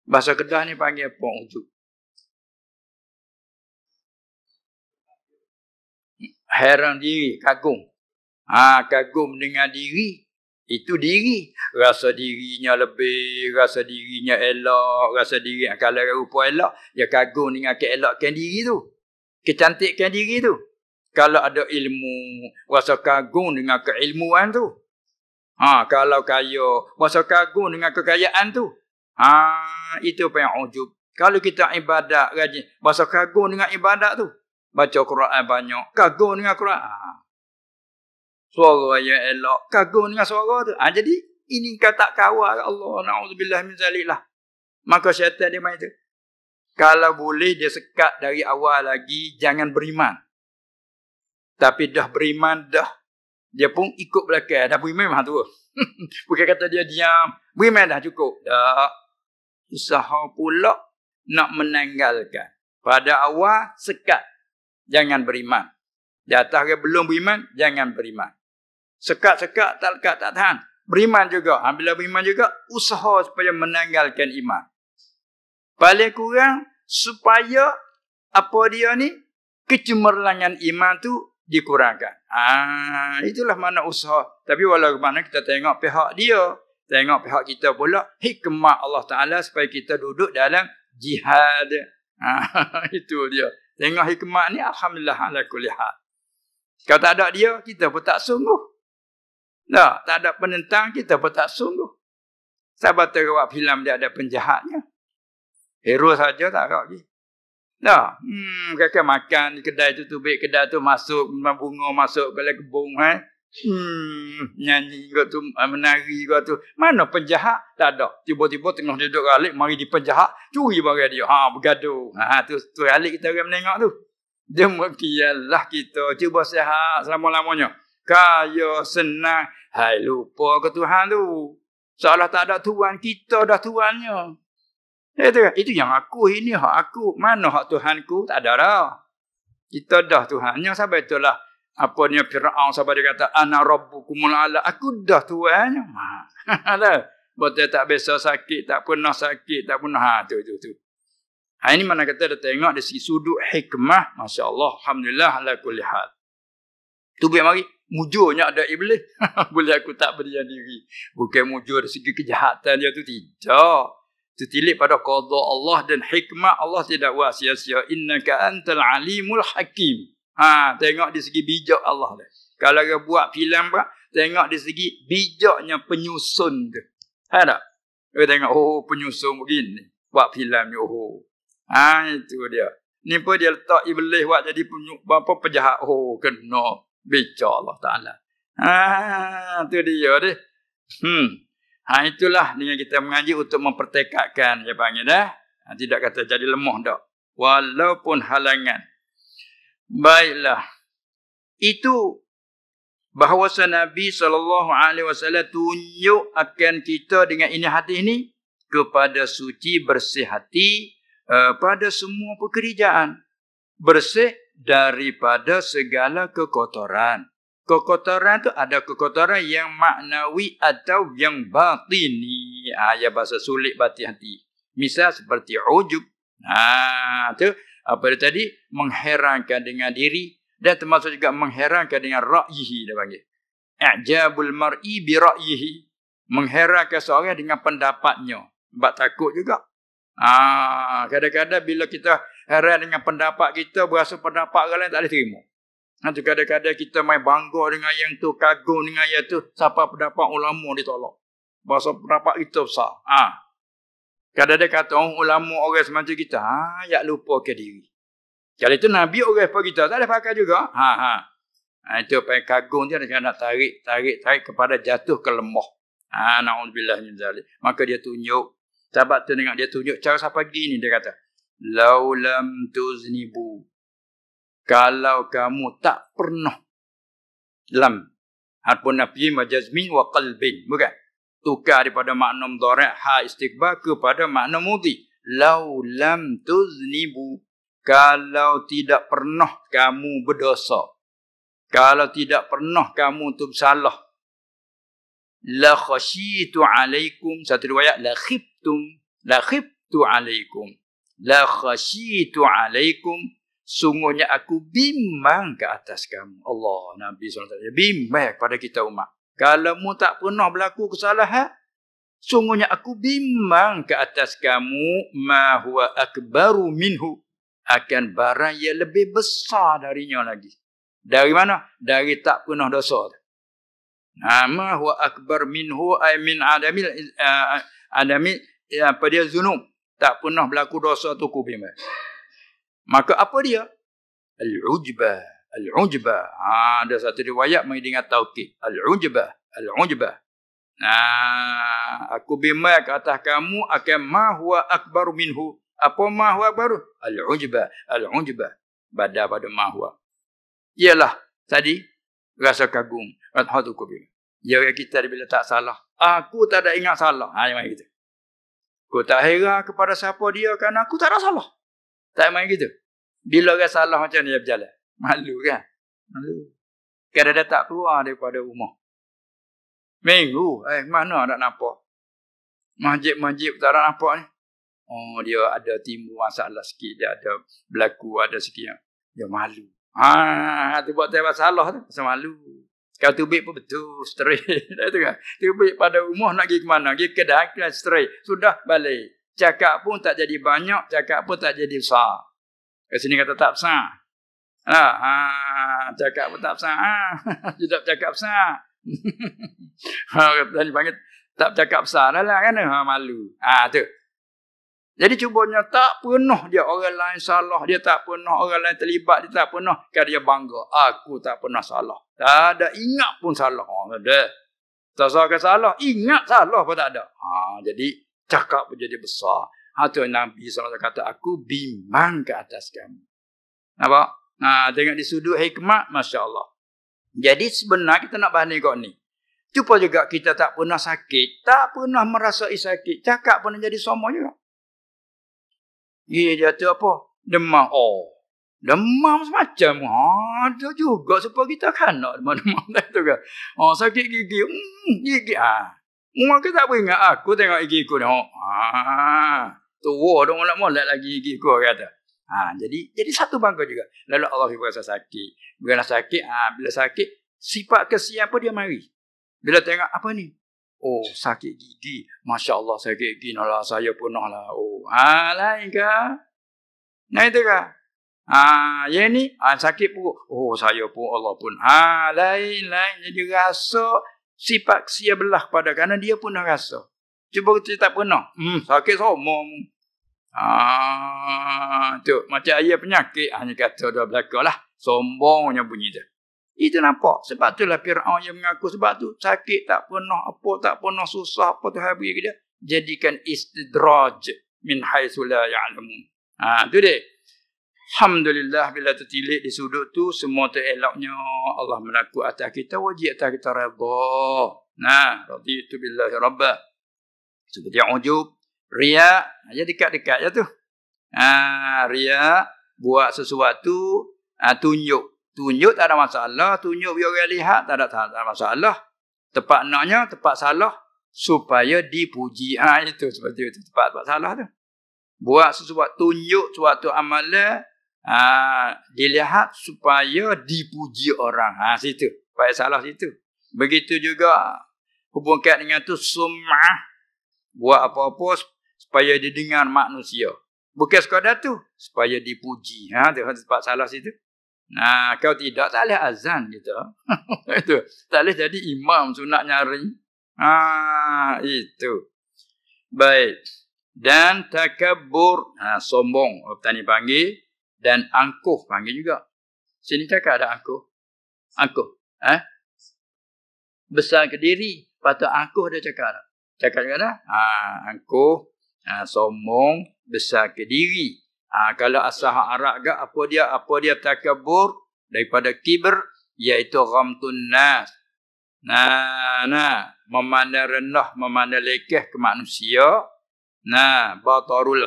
Bahasa Kedah ni panggil apa ujub? Heran diri, kagum. Kagum dengan diri. Itu diri. Rasa dirinya lebih, rasa dirinya elok, rasa diri kalau rupa elok, dia kagum dengan keelokkan diri tu. Kecantikkan diri tu. Kalau ada ilmu, rasa kagum dengan keilmuan tu. Kalau kaya, rasa kagum dengan kekayaan tu. Itu apa yang ujub. Kalau kita ibadat rajin, rasa kagum dengan ibadat tu. Baca Quran banyak, kagum dengan Quran. Suara yang elok, kagum dengan suara tu. Jadi, ini kata kawal Allah. Na'udzubillah min zalilah. Maka syaitan dia main tu. Kalau boleh, dia sekat dari awal lagi, jangan beriman. Tapi dah beriman, dah. Dia pun ikut belakang. Dah beriman memang tu. Bukan kata dia diam. Beriman dah cukup. Dah. Usaha pula nak menanggalkan. Pada awal, sekat. Jangan beriman. Di atas dia belum beriman, jangan beriman. Sekat-sekat tak lekat, tak tahan. Beriman juga. Bila beriman juga, usaha supaya menanggalkan iman. Paling kurang, supaya apa dia ni, kecemerlangan iman tu dikurangkan. Itulah mana usaha. Tapi walaupun mana kita tengok pihak dia, tengok pihak kita pula, hikmah Allah Ta'ala supaya kita duduk dalam jihad. Itu dia. Tengok hikmah ni, alhamdulillah ala kulli hal. Kalau tak ada dia, kita pun tak sungguh. Tak ada penentang, kita pun tak sungguh. Sahabat terawak filem dia ada penjahatnya. Hero saja tak ada lagi. Kakak makan di kedai tu, tubik kedai tu, masuk bunga, masuk ke kebun. Nyanyi kot tu, menari kot tu. Mana penjahat? Tak ada. Tiba-tiba tengah duduk alik, mari dipenjahat, curi barang dia. Bergaduh. Tu alik kita orang menengok tu. Demikianlah kita cuba sihat selama-lamanya. Kaya, senang. Hai, lupa ke Tuhan tu. Seolah tak ada Tuhan, kita dah Tuhannya. Itu yang aku, ini hak aku. Mana hak Tuhanku? Tak ada dah. Kita dah Tuhannya. Sampai itulah apa ni Fir'aun sampai dia kata ana rabbukumul ala. Aku dah Tuhannya. Betul tak biasa sakit, tak pernah sakit, tak pernah. Tu. Ini mana kata dia tengok dari segi sudut hikmah. Masya Allah. Alhamdulillah ala kulli hal. Tubik mari. Mujurnya ada iblis. Boleh aku tak berdiam diri. Bukan mujur dari segi kejahatan dia tu. Tidak. Tertilik pada qada Allah dan hikmah Allah tidak buat sia-sia. Innaka antal alimul hakim. Tengok di segi bijak Allah dah. Kalau dia buat filem pula, tengok di segi bijaknya penyusun tu. Tak? Dia tengok, penyusun begini. Buat filem ni, itu dia. Ni pun dia letak iblis buat jadi penjahat. Kena bijak Allah Ta'ala. Itu dia deh. Itulah dengan kita mengaji untuk mempertekadkan. Dia panggil dah. Tidak kata jadi lemah dah. Walaupun halangan. Baiklah. Itu bahawa Nabi SAW tunjuk akan kita dengan ini hati ini kepada suci bersih hati pada semua pekerjaan. Bersih daripada segala kekotoran. Kekotoran tu ada kekotoran yang maknawi atau yang batini. Ya bahasa sulit batin hati. Misal seperti ujub. Tu apa dia tadi? Mengherankan dengan diri dan termasuk juga mengherankan dengan ra'yihi dia panggil. I'jabul mar'i bi ra'yihi. Mengherankan seorang dengan pendapatnya. Sebab takut juga. Kadang-kadang bila kita heran dengan pendapat kita, berasa pendapat orang lain tak boleh terima. Kadang-kadang kita main bangga dengan yang tu, kagum dengan yang tu, siapa pendapat ulama ditolak. Berasa pendapat kita besar. Kadang-kadang kata ulama orang semacam kita, ya lupa ke diri. Kalau itu Nabi orang apa kita, tak ada pakai juga. Itu apa yang kagum dia nak tarik kepada jatuh ke lemah. Na'udzubillah min zalik. Maka dia tunjuk. Sahabat tu tengok dia tunjuk cara siapa gini dia kata. Laulam tuznibu. Kalau kamu tak pernah lam harpun nafi majazmin wa qalbin. Bukan. Tukar daripada makna mudhari' istiqbal kepada makna mudhi. Laulam tuznibu. Kalau tidak pernah kamu berdosa. Kalau tidak pernah kamu tu bersalah. La khasyitu alaikum. Satu riwayat. La khiftu alaikum. La khasyitu alaikum. Sungguhnya aku bimbang ke atas kamu. Allah, Nabi SAW. Bimbang kepada kita umat. Kalau mu tak pernah berlaku kesalahan. Sungguhnya aku bimbang ke atas kamu. Ma huwa akbaru minhu. Akan barang yang lebih besar darinya lagi. Dari mana? Dari tak pernah dosa. Ma huwa akbar minhu ay min adamil apa dia zunub. Tak pernah berlaku dosa tu kubimah. Maka apa dia? Al-ujbah. Al-ujbah. Ada satu riwayat dengan taukid. Al-ujbah. Al-ujbah. Aku bimbang ke atas kamu akan ma huwa akbar minhu. Apa ma huwa akbar? Al-ujbah. Al-ujbah. Badal pada ma huwa. Ialah tadi rasa kagum. Hatu kubimah. Ya kita bila tak salah. Aku tak ada ingat salah. Macam gitu. Aku tak heran kepada siapa dia kerana aku tak ada salah. Tak main gitu. Bila orang salah macam ni dia berjalan. Malu kan? Malu. Kadang-kadang tak keluar daripada rumah. Minggu. Mana nak nampak? Masjid-masjid tak ada nampak ni. Oh, dia ada timbul masalah sikit. Dia ada berlaku, ada sikit yang dia malu. Tu buat saya masalah tu. Pasal malu. Kalau tubik pun betul, straight. Tu kan. Tubik pada rumah nak pergi ke mana? Pergi ke kedai, straight. Sudah balik. Cakap pun tak jadi banyak, cakap pun tak jadi besar. Kat sini kata tak besar. Cakap pun tak besar. Tidak cakap besar. Tadi panggil tak bercakap besar dah lah kan. Malu. Tu. Jadi cubanya tak pernah dia orang lain salah. Dia tak pernah orang lain terlibat. Dia tak pernah. Kan dia bangga. Aku tak pernah salah. Tak ada. Ingat pun salah. Ada. Tak salah. Ingat salah pun tak ada. Jadi cakap pun jadi besar. Tu Nabi SAW kata, aku bimbang ke atas kamu. Nampak? Tengok di sudut hikmat. Masya Allah. Jadi sebenarnya kita nak banding kau ni. Cuba juga kita tak pernah sakit. Tak pernah merasai sakit. Cakap pernah jadi sama juga. Dia tu apa? Demam. Demam semacam. Ada juga supaya kita kan nak demam tu kan. Sakit gigi. Gigi. Mungkin tak beringat aku tengok gigi aku ni. Tua dah molek-molek lagi gigi aku kata. Jadi satu bangga juga. Lalu Allah berasa sakit. Bila sakit, bila sakit, sifat kesian apa dia mari. Bila tengok apa ni? Sakit gigi. Masya Allah sakit gigi. Lah, saya pernah lah. Lain ke? Nah itu ke? Yang ni sakit perut. Saya pun Allah pun. Lain. Jadi rasa sifat kesian belah pada kerana dia pun dah rasa. Cuba kita tak pernah. Sakit somong. Tu macam ayah penyakit. Hanya kata dah belakang lah. Sombongnya bunyi tu. Itu nampak. Sebab tu lah Fir'aun yang mengaku. Sebab tu sakit tak pernah apa, tak pernah susah apa tu habis ke dia. Jadikan istidraj min haitsu la ya'lamun. Tu dia. Alhamdulillah bila tertilik di sudut tu semua terelaknya Allah melaku atas kita, wajib atas kita redha. Raditu billahi rabba. Seperti yang ujub, riya, aja dekat-dekat je tu. Riya buat sesuatu, tunjuk. Tunjuk tak ada masalah, tunjuk biar orang lihat tak ada masalah. Tepat naknya, tepat salah supaya dipuji. Itu seperti itu, tepat salah tu. Buat sesuatu, tunjuk suatu amalan dilihat supaya dipuji orang. Situ. Supaya salah situ. Begitu juga hubungkan dengan tu sum'ah. Buat apa-apa supaya didengar manusia. Bukan sekadar tu, supaya dipuji. Tu tempat salah situ. Kalau tidak, tak boleh azan kita. Itu. Tak boleh jadi imam sunat nyari. Itu. Baik. Dan takabbur, sombong. Petani panggil. Dan angkuh panggil juga. Sini cakap ada angkuh. Angkuh. Besar ke diri. Patut angkuh dia cakap ada. Cakap juga dah. Angkuh. Sombong. Besar ke diri. Kalau asal Arab ke apa dia takabbur daripada kibr iaitu ghamtun nas. Memandang rendah, memandang lekeh ke manusia. Batarul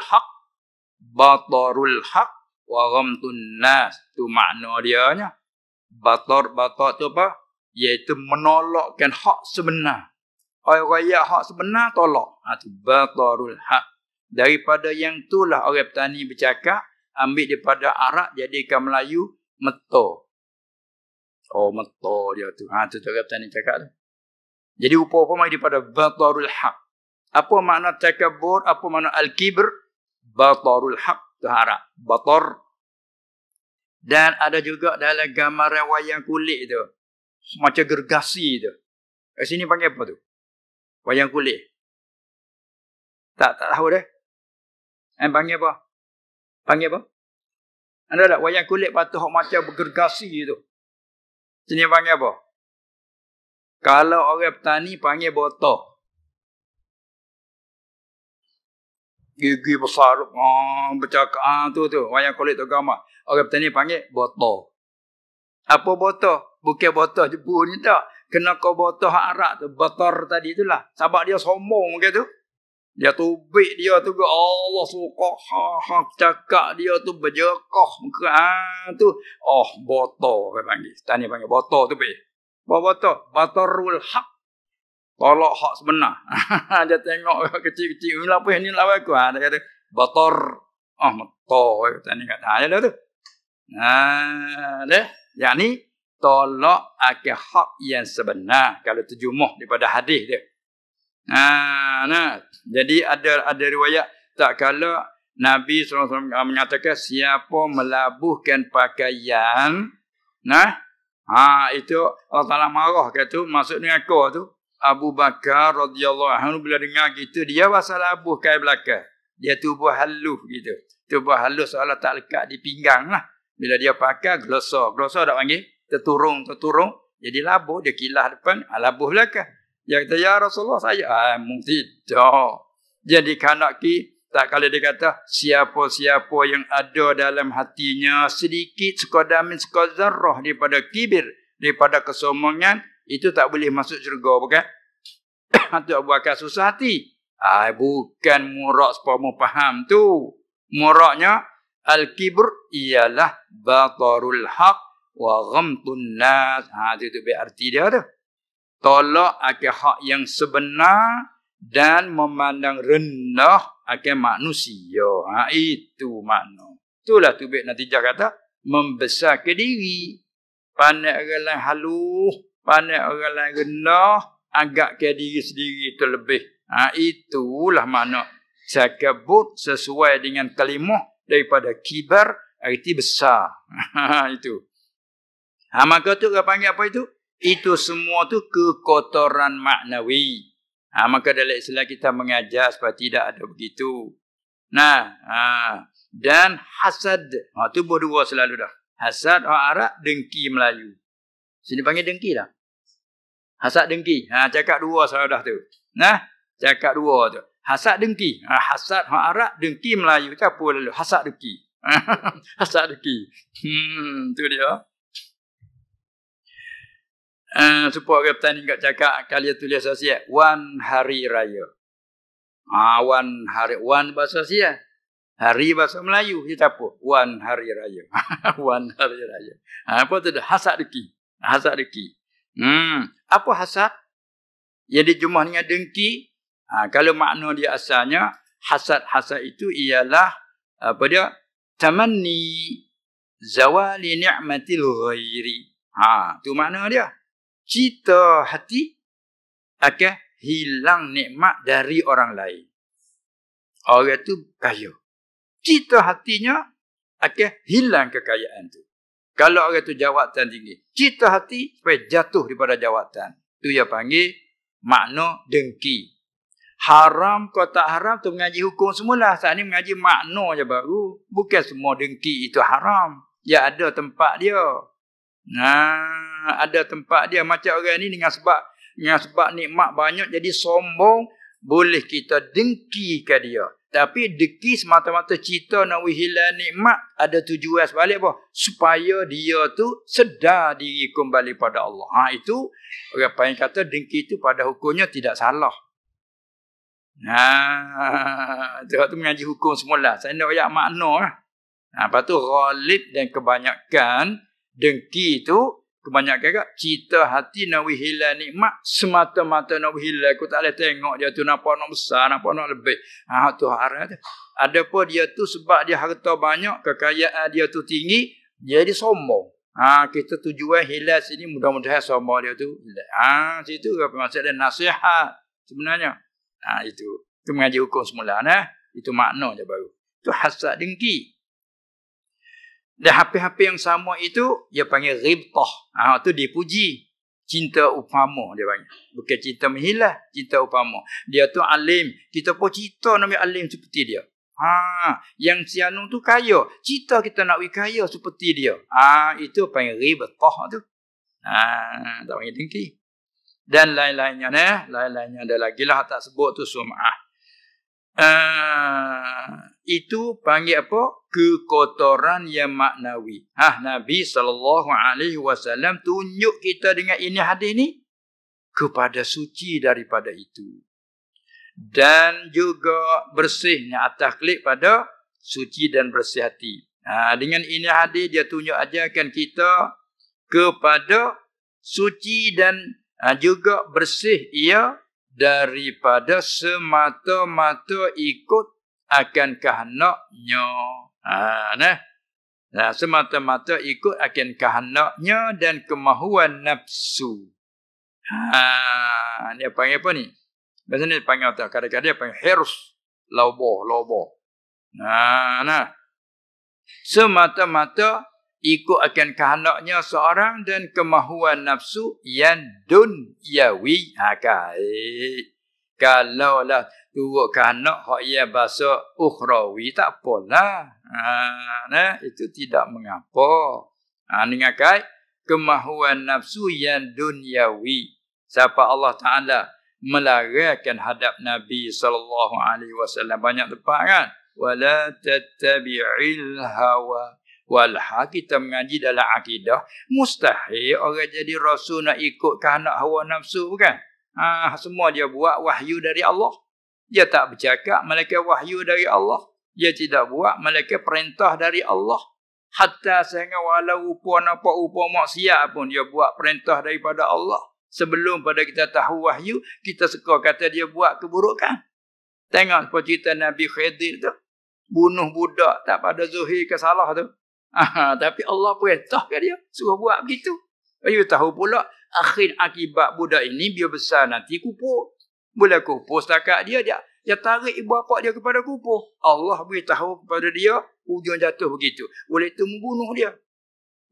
haq wa ghamtun nas. Tu makna dia nya. Batar tu apa? Iaitu menolakkan hak sebenar. Orang raya hak sebenar tolak. Tu batarul haq. Daripada yang itulah orang petani bercakap, ambil daripada Arab jadikan Melayu, meto. Meto dia tu. Tu orang petani cakap tu. Jadi upama daripada batarul haq. Apa makna takabbur, apa makna al-kibr? Batarul haq tu Arab. Batar. Dan ada juga dalam gambaran wayang kulit tu. Macam gergasi tu. Kat sini panggil apa tu? Wayang kulit. Tak tahu dah. Panggil apa? Anda tak wayang kulit patut macam bergergasi tu. Sini panggil apa? Kalau orang petani panggil botok. Gigi besar. Bercakap tu. Wayang kulit tu gambar. Orang petani panggil botok. Apa botok? Bukan botok Jepun ni tak. Kena kau botok Arab tu. Batar tadi itulah. Sebab dia sombong ke tu. Dia tubik dia tu ke Allah suka cakap dia tu berjekah tu. Boto orang panggil. Tani panggil boto tu be. Boto batarul haq. tolak hak sebenar. Dia tengok kecil-kecil, ni apa ni lawan aku. Dia kata, batar. Motor. Kata ni kata. Dia tu. Dia. Yang ni, tolak akan hak yang sebenar. Kalau terjemah daripada hadis dia. Jadi ada riwayat tak kala Nabi SAW mengatakan siapa melabuhkan pakaian, itu Allah Ta'ala marah kata masuk dengan kau tu. Abu Bakar radhiyallahu anhu bila dengar gitu dia pasal labuh kain belakang. Dia tubuh halus gitu. Tubuh halus seolah tak lekat di pinggang lah. Bila dia pakai glosa tak panggil terturung. Jadi labuh dia kilah depan, labuh belakang. Dia kata ya Rasulullah saya tidak. Jadi kanak tak kalau dia kata siapa-siapa yang ada dalam hatinya sedikit sekadar zarrah daripada kibir, daripada kesombongan, itu tak boleh masuk syurga, bukan? Itu Abu Bakar susah hati. Bukan murak sepama faham tu. Muraknya al-kibr ialah batarul haq wa ghamtun nas. Itu berarti dia tu. Tolak akan hak yang sebenar dan memandang rendah akan manusia. Itu makna. Itulah tu natijah kata membesar ke diri. Pandai orang lain halus, pandai orang lain rendah, agak ke diri sendiri itu lebih. Itulah makna takabur sesuai dengan kalimah daripada kibar, arti besar. Itu. Maka tu dia panggil apa itu? Itu semua tu kekotoran maknawi. Maka dalam Islam kita mengajar supaya tidak ada begitu. Dan hasad. Tu berdua selalu dah. Hasad orang Arab, dengki Melayu. Sini panggil dengki dah. Hasad dengki. Cakap dua selalu dah tu. Cakap dua tu. Hasad dengki. Hasad orang Arab, dengki Melayu. Itu apa lalu? Hasad dengki. Hasad dengki. Tu dia. Supaya orang petani kat cakap kalian tulis sosial wan hari raya. Wan bahasa Sia. Hari bahasa Melayu kita apa? Wan hari raya. Wan hari raya. Apa tu dah hasad dengki. Hasad dengki. Apa hasad? Yang dijumah dengan dengki. Kalau makna dia asalnya hasad itu ialah apa dia? Tamanni zawali ni'matil ghairi. Tu makna dia. Cita hati akan hilang nikmat dari orang lain. Orang tu kaya. Cita hatinya akan hilang kekayaan tu. Kalau orang tu jawatan tinggi, cita hati supaya jatuh daripada jawatan. Tu yang panggil makna dengki. Haram kau tak haram tu mengaji hukum semula. Saat ni mengaji makna je baru. Bukan semua dengki itu haram. Ya ada tempat dia. Ada tempat dia. Macam orang ni dengan sebab nikmat banyak jadi sombong, boleh kita dengki ke dia. Tapi dengki semata-mata cita nak hilang nikmat, ada tujuan sebalik apa? Supaya dia tu sedar diri kembali pada Allah. Itu orang paling kata dengki itu pada hukumnya tidak salah. Itu mengaji hukum semula. Saya nak ayat makna. Lepas tu ghalib dan kebanyakan dengki itu kebanyakan cita hati nak hilang nikmat semata-mata nak hilang. Aku tak boleh tengok dia tu nampak nak besar, nampak nak lebih. Tu haram tu. Adapun dia tu sebab dia harta banyak, kekayaan dia tu tinggi, jadi sombong. Kita tujuan hilang sini mudah-mudahan sombong dia tu hilang. Situ apa maksud dia nasihat sebenarnya. Itu mengaji hukum semula itu makna je baru. Itu hasad dengki. Dan hampir-hampir yang sama itu dia panggil ghibtah. Tu dipuji. Cinta upama dia panggil. Bukan cinta menghilang, cinta upama. Dia tu alim. Kita pun cita nak alim seperti dia. Yang si anu tu kaya. Cita kita nak kaya seperti dia. Itu panggil ghibtah tu. Tak panggil dengki. Dan lain-lainnya lain-lainnya ada lagi lah tak sebut tu sum'ah. Itu panggil apa? Kekotoran yang maknawi. Nabi SAW tunjuk kita dengan ini hadis ni kepada suci daripada itu. Dan juga bersihnya atas klik pada suci dan bersih hati. Dengan ini hadis dia tunjuk ajarkan kita kepada suci dan juga bersih ia daripada semata-mata ikut akan kehendaknya. Nah, semata-mata ikut akan kehendaknya dan kemahuan nafsu. Dia panggil apa ni? Biasanya dia panggil kadang-kadang dia panggil hirs, lobo. Nah. Semata-mata ikut akan kehendaknya seorang dan kemahuan nafsu yang dunyawi. Kalaulah turut kehendak hak ia bahasa ukhrawi tak apalah. Itu tidak mengapa. Dengan kait kemahuan nafsu yang dunyawi. Siapa Allah Ta'ala melarangkan hadap Nabi SAW. Banyak tempat kan? Wala tattabi'il hawa. Walha kita mengaji dalam akidah. Mustahil orang jadi rasul nak ikut kehendak hawa nafsu, bukan? Semua dia buat wahyu dari Allah. Dia tak bercakap malaikat wahyu dari Allah. Dia tidak buat malaikat perintah dari Allah. Hatta sehingga walau rupa nampak rupa maksiat pun dia buat perintah daripada Allah. Sebelum pada kita tahu wahyu, kita suka kata dia buat keburukan. Tengok seperti cerita Nabi Khidir tu. Bunuh budak tak pada zuhir ke salah tu. Tapi Allah perintahkan dia suruh buat begitu. You tahu pula akhir akibat budak ini biar besar nanti kupur. Bila kupur setakat dia tarik ibu bapa dia kepada kupur. Allah beritahu kepada dia ujung jatuh begitu. Oleh itu membunuh dia.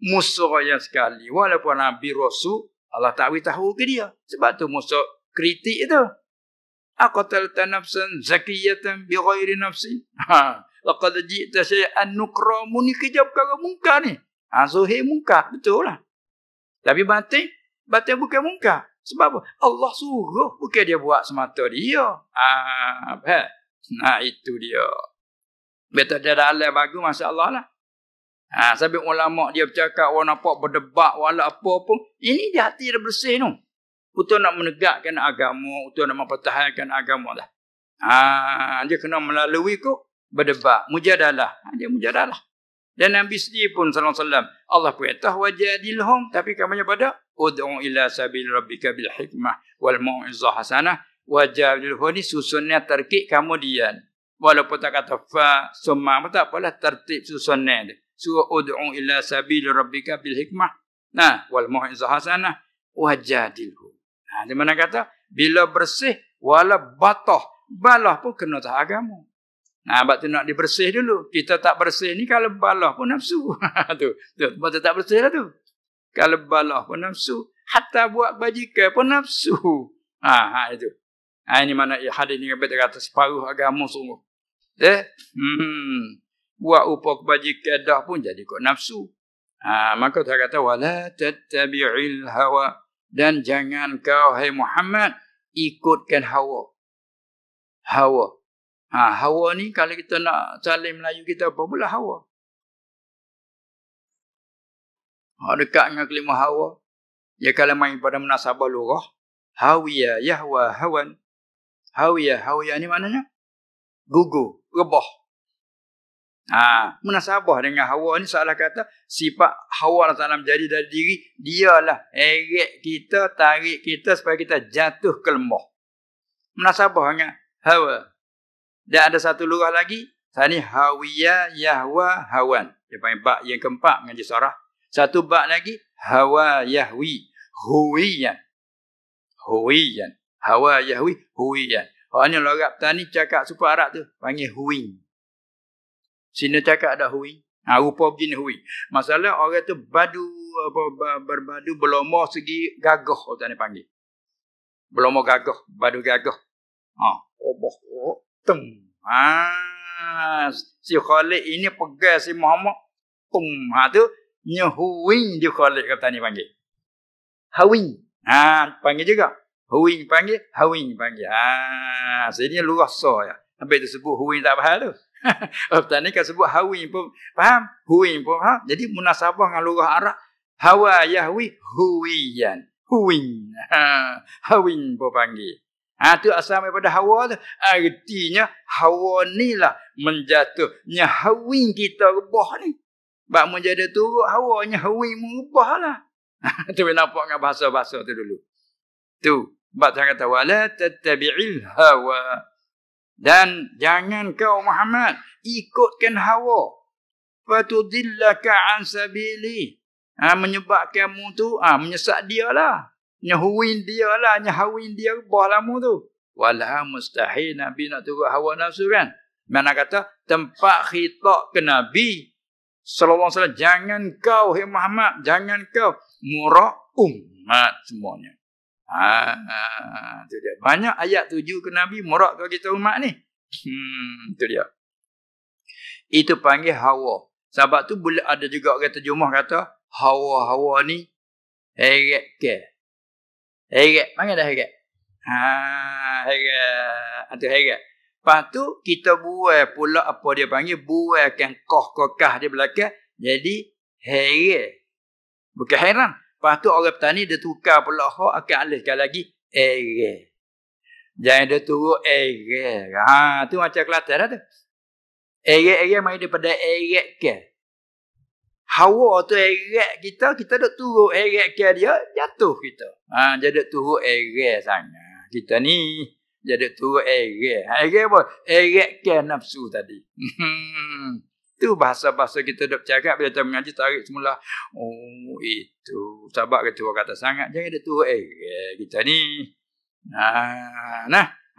Musuh yang sekali walaupun Nabi Rasul Allah tak beritahu ke dia. Sebab tu musuh kritik itu. Aqatalta nafsan zakiyatan bighairi nafsi. Laqad ji'ta syai'an nukra. Ni kerja perkara mungkar ni. Zuhir mungkar, betul lah. Tapi batin bukan mungkar. Sebab apa? Allah suruh, bukan dia buat semata dia. Itu dia. Betul dia dah alai bagus, masya-Allah lah. Sampai ulama dia bercakap, orang nampak berdebat wala apa pun. Ini dia hati dia bersih tu. Untuk nak menegakkan agama, untuk nak mempertahankan agama lah. Dia kena melalui kok berdebat, mujadalah. Dia mujadalah. Dan Nabi sendiri pun sallallahu alaihi wasallam Allah perintah wajadilhum, tapi kamarnya pada ud'u ila sabil rabbika bil hikmah wal mau'izah hasanah wajadilhum ni susunnya terkik kemudian. Walaupun tak kata fa summa tak apalah tertib susunnya dia. Surah ud'u ila sabil rabbika bil hikmah wal mau'izah hasanah wajadilhum. Di mana kata bila bersih wala balah pun kena tahu agama. Sebab tu nak dibersih dulu. Kita tak bersih ni kalau balah pun nafsu. tu sebab tu tak bersih lah tu. Kalau balah pun nafsu, hatta buat bajikan pun nafsu. Itu. Ini mana hadis ni kata separuh agama sungguh. Buat upah kebajikan dah pun jadi kok nafsu. Maka saya kata wala tattabi'il hawa, dan jangan kau hai Muhammad ikutkan hawa. Hawa ni kalau kita nak salin Melayu kita apa pula hawa? Dekat dengan kelima hawa. Ya kalau main pada munasabah lurah, hawiya yahwa hawan. Hawiya ni maknanya gugur, rebah. Munasabah dengan hawa ni salah kata sifat hawa Allah Ta'ala menjadi dari diri, dialah eret kita, tarik kita supaya kita jatuh ke lembah. Munasabah dengan hawa. Dan ada satu lurah lagi, tadi hawiya yahwa hawan. Dia panggil bak yang keempat mengaji sarah. Satu bak lagi hawa yahwi huwiyan. Hawa yahwi huwiyan. Hanya logat tani cakap supaya Arab tu panggil huwi. Sini cakap ada huwi. Rupa begini huwi. Masalah orang tu berbadu berlomba segi gagah tani panggil. Berlomba gagah, badu gagah. Si Khalid ini pegang si Muhammad. Tu nyehuwing dia Khalid kata ni panggil. Hawing. Panggil juga. Huwing panggil, hawing panggil. Sini lurah so ya. Sampai tu sebut huwing tak faham tu. Tadi kan sebut hawing pun faham, huwing pun faham. Jadi munasabah dengan lurah Arab, hawa yahwi huwiyan. Huwing. Hawing pun panggil. Tu asal daripada hawa tu. Artinya hawa ni lah menjatuhnya hawing kita rebah ni. Sebab menjadi turut hawanya hawing merubah lah. Tu nampak dengan bahasa-bahasa tu dulu. Tu. Sebab Tuhan kata, wala tattabi'il hawa. Dan jangan kau Muhammad ikutkan hawa. Fatudillaka an sabili. Menyebabkan kamu tu menyesat dia lah. Nyahuin dia lah. Nyahawin dia bah lama tu. Walah mustahil Nabi nak turut hawa nafsu kan. Mana kata tempat khitab ke Nabi sallallahu alaihi wasallam, jangan kau hai Muhammad, jangan kau murah umat semuanya. Itu dia. Banyak ayat tuju ke Nabi murah kau kita umat ni. Itu dia. Itu panggil hawa. Sebab tu boleh ada juga orang terjemah kata hawa-hawa ni heret ke. Heret, mana dah heret? Heret. Itu heret. Lepas tu kita buai pula apa dia panggil, buaikan kokah dia belakang. Jadi heret. Bukan heran. Lepas tu orang petani dia tukar pula hak akan alihkan lagi eret. Jangan dia turut eret. Tu macam Kelantan dah tu. Eret-eret main daripada eret ke. Hawa tu eret kita duk turut eret ke dia, jatuh kita. Jadi turut eret sangat. Kita ni jadi turut eret. Eret apa? Eret ke nafsu tadi. Itu bahasa-bahasa kita duk cakap bila kita mengaji tarik semula. Oh, itu. Sebab kata sangat. Jangan dia turut kita ni.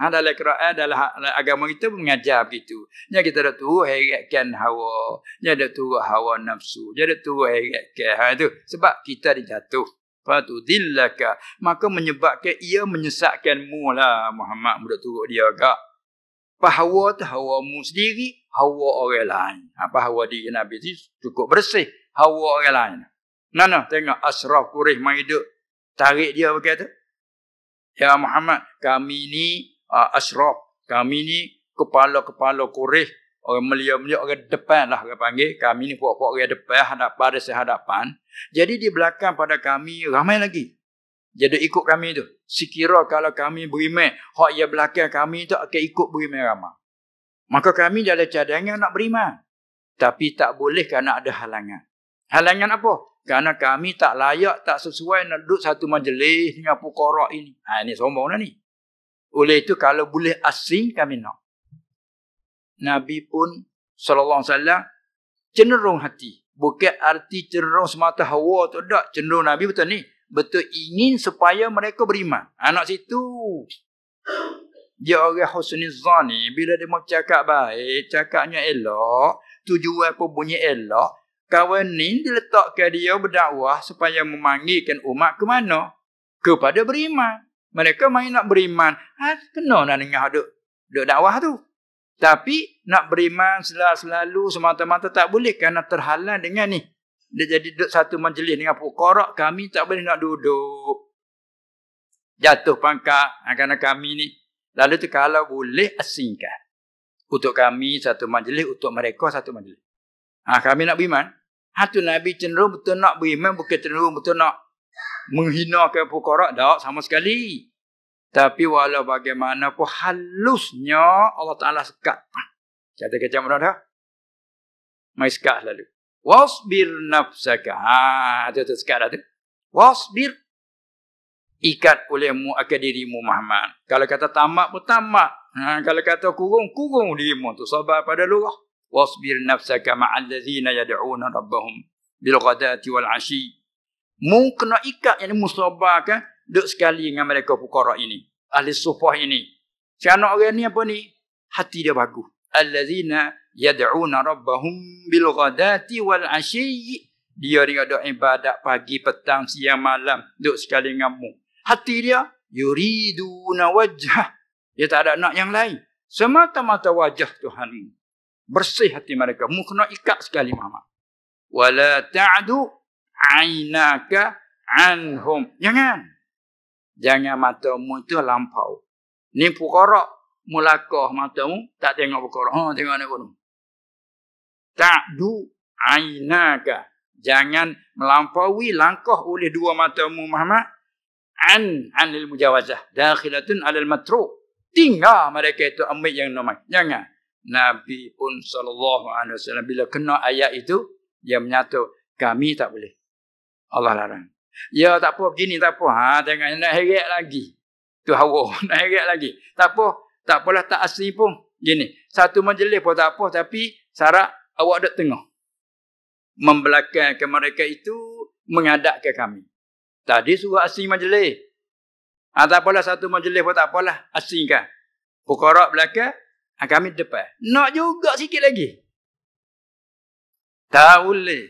Dalam Quran, dalam agama kita mengajar begitu. Jangan kita duk turut heratkan hawa. Jangan duk turut hawa nafsu. Jangan duk turut heratkan. Itu. Sebab kita dijatuh. Fatudillaka. Maka menyebabkan ia menyesatkanmu lah Muhammad. Mudah turut dia agak. Hawa tu hawamu sendiri, hawa orang lain. Hawa diri Nabi tu cukup bersih. Hawa orang lain. Nah, tengok Ashraf Quraisy mai duk tarik dia berkata, ya Muhammad, kami ni Ashraf, kami ni kepala-kepala Quraisy, orang mulia-mulia, orang depan lah orang panggil. Kami ni puak-puak orang depan, hadapan. Jadi di belakang pada kami ramai lagi. Jadi ikut kami tu. Sekira kalau kami beriman, hak yang belakang kami tu akan ikut beriman ramai. Maka kami dalam cadangan nak beriman. Tapi tak boleh kerana ada halangan. Halangan apa? Kerana kami tak layak, tak sesuai nak duduk satu majlis dengan fuqara ini. Ini sombong dah ni. Oleh itu kalau boleh asing kami nak. Nabi pun sallallahu alaihi wasallam cenderung hati. Bukan arti cenderung semata hawa tu tak. Cenderung Nabi betul ni. Betul ingin supaya mereka beriman. Anak situ. Dia orang husnuzan ni. Bila dia mau cakap baik. Cakapnya elok. Tujuan pun bunyi elok. Kawan ni diletakkan dia berdakwah. Supaya memanggilkan umat ke mana? Kepada beriman. Mereka main nak beriman. Kena nak dengar duk dakwah tu. Tapi nak beriman selalu semata-mata tak boleh. Kerana terhalang dengan ni. Dia jadi duduk satu majlis dengan fuqara, kami tak boleh nak duduk. Jatuh pangkat kerana kami ni. Lalu tu kalau boleh asingkan. Untuk kami satu majlis, untuk mereka satu majlis. Kami nak beriman. Tu Nabi cenderung betul nak beriman, bukan cenderung betul nak menghinakan fuqara. Tak, sama sekali. Tapi walau bagaimanapun halusnya Allah Ta'ala sekat. Kata macam mana dah? Mai sekat selalu. Wasbir nafsaka. Itu sekat dah tu. Wasbir. Ikat olehmu akan dirimu Muhammad. Kalau kata tamak pun tamak. Kalau kata kurung dirimu tu. Sabar pada lurah. Wasbir nafsaka ma'allazina yad'una rabbahum bilghadati wal ashi. Mu kena ikat yang musabarkan. Duduk sekali dengan mereka fuqara ini. Ahli sufah ini. Siapa orang ni apa ni? Hati dia bagus. Allazina yad'una rabbahum bil ghadati wal ashi. Dia ada ibadat pagi, petang, siang, malam. Duduk sekali denganmu. Hati dia yuriduna wajhah. Dia tak ada nak yang lain. Semata-mata wajah Tuhanmu. Bersih hati mereka. Mu kena ikat sekali Muhammad. Wala ta'du ainaka anhum. Jangan matamu itu lampau. Ni fuqara mulakah matamu, tak tengok fuqara. Tengok ni pun. Ta'du ainaka. Jangan melampaui langkah oleh dua matamu Muhammad. Anil mujawazah. Dakhilatun alal matruk. Tinggal mereka itu ambil yang normal. Jangan. Nabi pun SAW bila kena ayat itu, dia menyatu, kami tak boleh. Allah larang. Ya tak apa begini, tak apa. Tengok nak heret lagi. Tu hawa. Nak heret lagi. Tak apa. Tak apalah tak asli pun. Gini. Satu majlis pun tak apa. Tapi syarat awak duduk tengah. Membelakangkan mereka itu menghadap ke kami. Tadi suruh asli majlis. Tak apalah satu majlis pun tak apalah. Aslikan. Fuqara belakang. Kami depan. Nak juga sikit lagi. Tak boleh.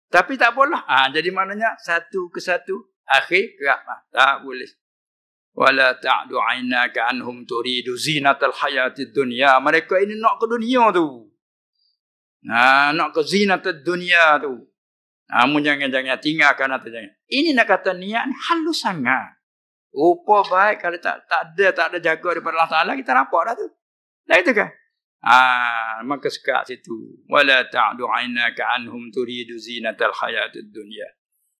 Tapi tak apalah. Jadi maknanya satu ke satu. Akhir kerap. Tak boleh. Wala ta'du 'ainaka anhum turidu zinatal hayatid dunya. Mereka ini nak ke dunia tu. Nak ke zinatul dunia tu. Jangan tinggalkan atau jangan. Ini nak kata niat ni halus sangat. Rupa baik kalau tak ada jaga daripada Allah Taala kita nampak dah tu. Dah itu kan? Maka sekat situ. Wala ta'du 'ainaka anhum turidu zinatal hayatid dunya.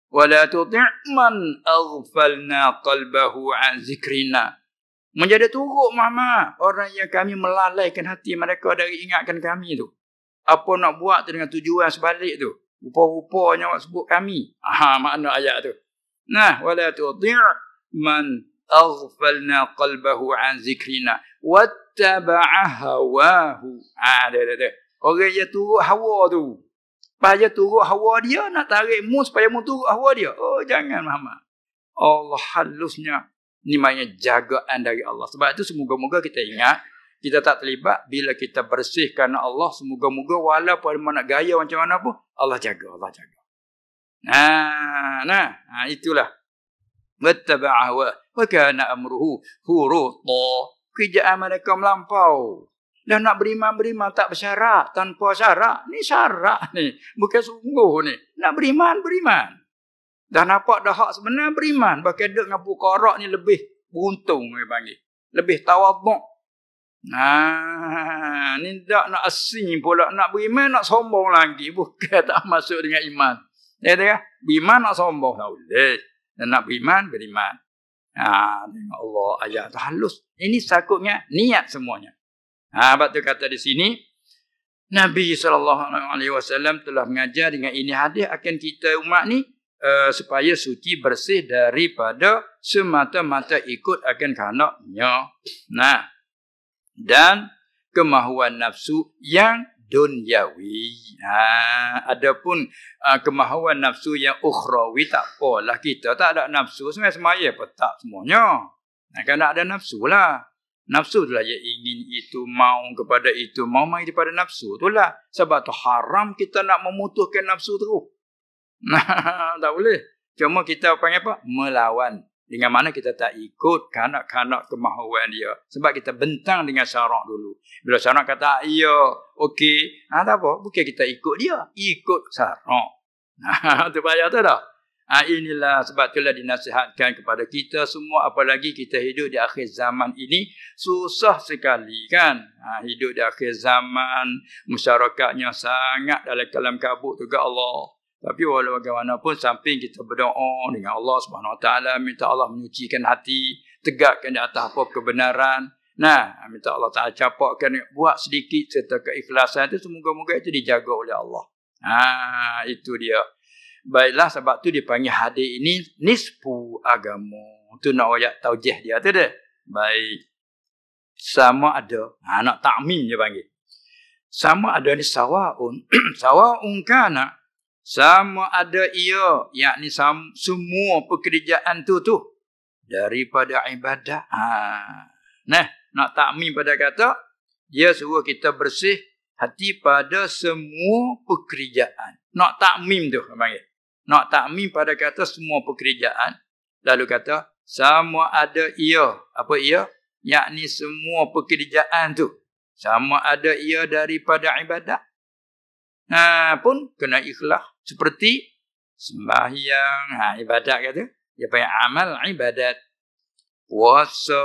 Wala tuti' man aghfalna qalbahu 'an zikrina. Menjadi turut Muhammad orang yang kami melalaikan hati mereka dari ingatkan kami tu. Apa nak buat tu dengan tujuan sebalik tu. Rupa-rupanya awak sebut kami. Makna ayat tu. Wala tuti' man aghfalna qalbahu 'an zikrina wattaba'a hawahu. Orang yang turut hawa tu. Supaya turut hawa dia, nak tarik mu supaya mu turut hawa dia. Oh, jangan Muhammad. Allah halusnya. Ini maknanya jagaan dari Allah. Sebab itu semoga-moga kita ingat, kita tak terlibat bila kita bersih kerana Allah. Semoga-moga walaupun mana gaya macam mana pun, Allah jaga, Allah jaga. Itulah. Wattaba'a hawa wa kana amruhu furuta. Kerjaan mereka melampau. Dan nak beriman tak bersyarat, tanpa syarat. Ni syarat ni. Bukan sungguh ni. Nak beriman. Dah nampak dah hak sebenar beriman. Bahkan duduk dengan fuqara ni lebih beruntung dia panggil. Lebih tawaduk. Ni tak nak asing pula. Nak beriman nak sombong lagi. Bukan tak masuk dengan iman. Ya tak? Beriman nak sombong. Tak boleh. Dan nak beriman. Tengok Allah ayat tu halus. Ini sakutnya niat semuanya. Sebab tu kata di sini Nabi SAW telah mengajar dengan ini hadis akan kita umat ni supaya suci bersih daripada semata-mata ikut akan kehendaknya. Dan kemahuan nafsu yang dunyawi. Adapun kemahuan nafsu yang ukhrawi tak apalah, kita tak ada nafsu semaya apa tak semuanya. Kan ada nafsu lah. Nafsu itulah yang ingin itu, mau kepada itu, mau mai daripada nafsu itulah. Sebab tu haram kita nak memutuskan nafsu terus. Tak boleh. Cuma kita panggil apa? Melawan. Dengan mana kita tak ikut kanak-kanak kemahuan dia. Sebab kita bentang dengan syarak dulu. Bila syarak kata, iya, okey. Tak apa. Bukan kita ikut dia. Ikut syarak. Itu payah tu dah. Inilah sebab itulah dinasihatkan kepada kita semua. Apalagi kita hidup di akhir zaman ini. Susah sekali kan. Hidup di akhir zaman. Masyarakatnya sangat dalam kalam kabut juga Allah. Tapi walau bagaimanapun samping kita berdoa dengan Allah SWT. Minta Allah menyucikan hati. Tegakkan di atas apa kebenaran. Minta Allah Ta'ala capakkan. Buat sedikit serta keikhlasan itu. Semoga-moga itu dijaga oleh Allah. Itu dia. Baiklah sebab tu dipanggil hadis ini nisfu agama. Tu nak ayat taujih dia tu dah. Baik. Sama ada. Nak ta'mim dia panggil. Sama ada ni sawaun. Sawaun kana. Sama ada ia. Yakni semua pekerjaan tu. Daripada ibadah. Nak ta'mim pada kata. Dia suruh kita bersih hati pada semua pekerjaan. Nak ta'mim tu panggil. Nak ta'mim pada kata semua pekerjaan. Lalu kata, sama ada ia. Apa ia? Yakni semua pekerjaan tu. Sama ada ia daripada ibadat. Pun kena ikhlas. Seperti sembahyang. Ibadat kata. Dia panggil amal ibadat. Puasa.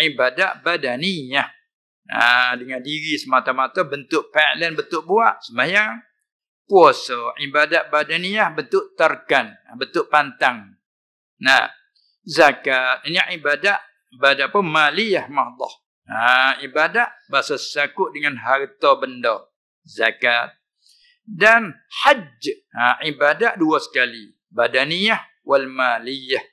Ibadat badaniyah. Dengan diri semata-mata bentuk fi'lan, bentuk buat. Sembahyang. Puasa, ibadat badaniyah bentuk tarkan, bentuk pantang. Zakat, ini ibadat apa? Maliyah mahdah. Ibadat bahasa sakut dengan harta benda. Zakat. Dan hajj, ibadat dua sekali. Badaniyah wal maliyah.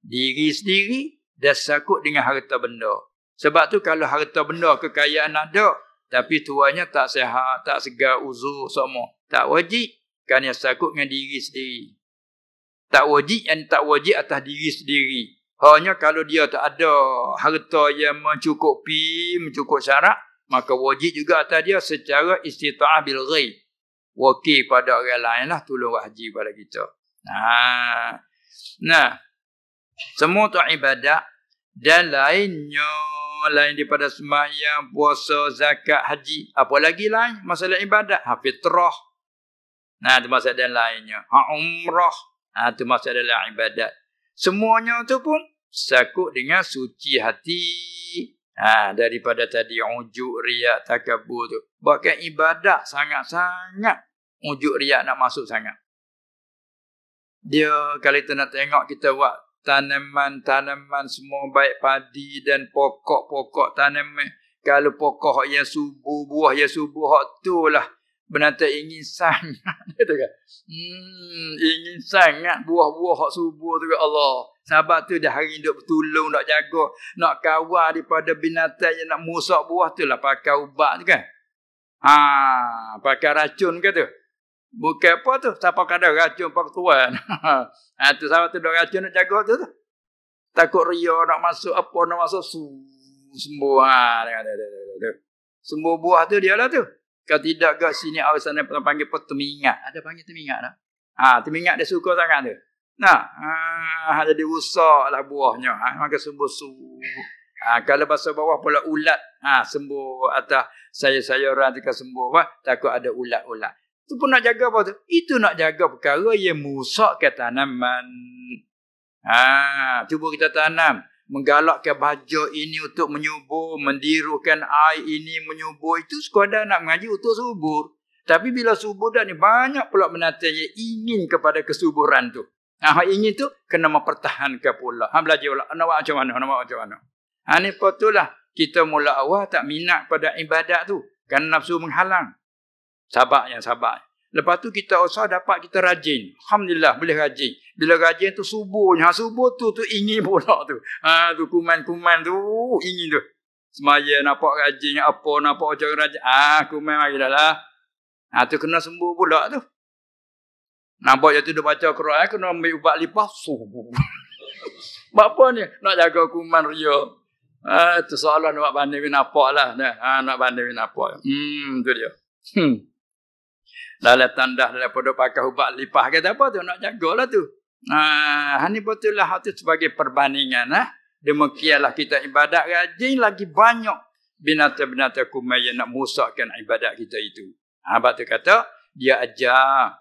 Diri sendiri dan sakut dengan harta benda. Sebab tu kalau harta benda kekayaan ada, tapi tuannya tak sihat, tak segar, uzur semua, tak wajib. Kan yang sakut dengan diri sendiri. Tak wajib atas diri sendiri. Hanya kalau dia tak ada harta yang mencukupi, mencukup syarat, maka wajib juga atas dia secara istita'ah bil ghaib. Wakil pada orang lain lah, tolong haji pada kita. Nah, semua tu ibadat dan lainnya, lain daripada sembahyang, puasa, zakat, haji. Apa lagi lain? Masalah ibadat. Fitrah. Nah, itu masalah dan lainnya. Umrah. Itu masalah dalam ibadat. Semuanya tu pun sakut dengan suci hati. Daripada tadi ujuk, riak, takabur tu. Bahkan ibadat sangat-sangat ujuk, riak nak masuk sangat. Dia kalau kita nak tengok, kita buat tanaman-tanaman semua baik padi dan pokok-pokok tanaman. Kalau pokok yang subur, buah yang subur, tu lah binatang ingin sangat. Gitu kan? Ingin sangat buah-buah hak subur tu kan Allah. Sebab tu dah hari duk bertolong, nak jaga, nak kawal daripada binatang yang nak musak buah tu lah pakai ubat tu kan. Pakai racun ke tu. Bukan apa tu, siapa kadang racun pak tuan. Tu sebab tu dah racun nak jaga tu. Takut ria nak masuk apa, nak masuk semua. Semua buah tu dia lah tu. Kalau tidak kat sini orang sana panggil apa, temingat. Ada panggil temingat tak? Temingat dia suka sangat tu. Jadi rusaklah buahnya. Maka sembuh. Kalau bahasa bawah pula ulat. Sembuh atas sayur-sayuran tu sembuh. Takut ada ulat-ulat. Itu pun nak jaga apa tu? Itu nak jaga perkara yang musakkan tanaman. Cuba kita tanam. Menggalakkan baja ini untuk menyubur. Mendirukan air ini menyubur. Itu sekadar nak mengaji untuk subur. Tapi bila subur dah ni, banyak pula binatang yang ingin kepada kesuburan tu. Ingin tu, kena mempertahankan pula. Belajar pula. Nak buat macam mana? Ni betulah. Kita mula awal tak minat pada ibadat tu. Kerana nafsu menghalang. Sabar. Lepas tu kita usah dapat kita rajin. Alhamdulillah boleh rajin. Bila rajin tu subuhnya. Subuh tu ingin pula tu. Tu kuman-kuman tu ingin tu. Semaya nampak rajin apa, nampak macam rajin. Kuman mari dah lah. Tu kena sembuh pula tu. Nampak je tu dia baca Quran, kena ambil ubat lipah subuh. Buat apa ni? Nak jaga kuman ria. Tu soalan nak banding nampak lah. Nak banding nampak. Tu dia. Dalam tanda daripada pakai ubat lipah kata apa tu, nak jagalah tu. Ini betul lah tu sebagai perbandingan. Demikianlah kita ibadat rajin, lagi banyak binatang-binatang kumai yang nak musakkan ibadat kita itu. Sebab tu kata dia ajar.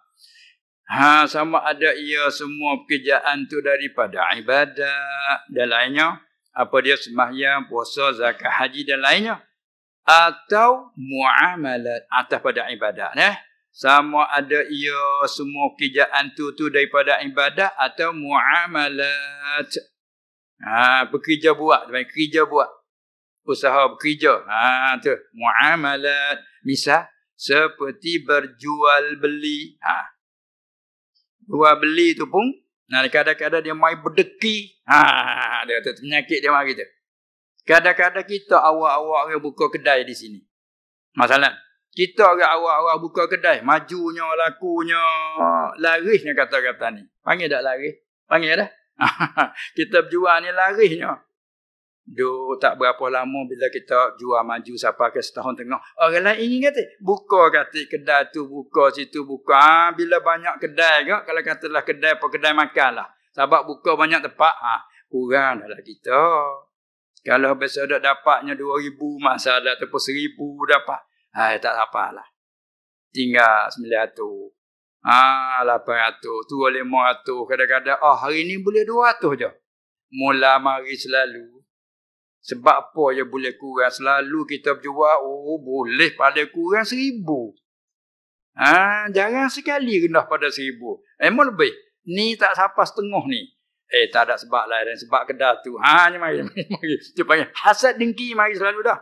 Sama ada ia semua pekerjaan tu daripada ibadat dan lainnya. Apa dia sembahyang, puasa, zakat, haji dan lainnya. Atau muamalat atas pada ibadat. Sama ada ia semua pekerjaan tu daripada ibadat atau muamalat. Bekerja buat. Kerja buat. Usaha bekerja. Tu. Muamalat. Misal, seperti berjual beli. Jual beli tu pun, kadang-kadang dia mai berdeki. Dia tu penyakit dia mari tu. Kadang-kadang kita awak-awak orang buka kedai di sini. Masalah. Kita orang awak-awak buka kedai. Majunya, lakunya, larisnya kata-kata ni. Panggil tak laris? Panggil dah. Kita berjual ni larisnya. Tak berapa lama bila kita jual maju sampai ke setahun tengah. Orang lain ingin kata, buka kata kedai tu, buka situ, buka. Bila banyak kedai ke, kalau katalah kedai apa kedai makan lah. Sebab buka banyak tempat, kurang dah lah kita. Kalau besok dapatnya 2,000, masalah ataupun 1,000 dapat. Tak apalah. Tinggal 900. 800. Tu 500. Kadang-kadang, hari ni boleh 200 je. Mula mari selalu. Sebab apa yang boleh kurang? Selalu kita berjual, boleh paling kurang 1,000. Jarang sekali rendah pada 1,000. Memang lebih. Ni tak sampai setengah ni. Tak ada sebab lain. Sebab kedai tu. Mari. Dia panggil hasad dengki mari selalu dah.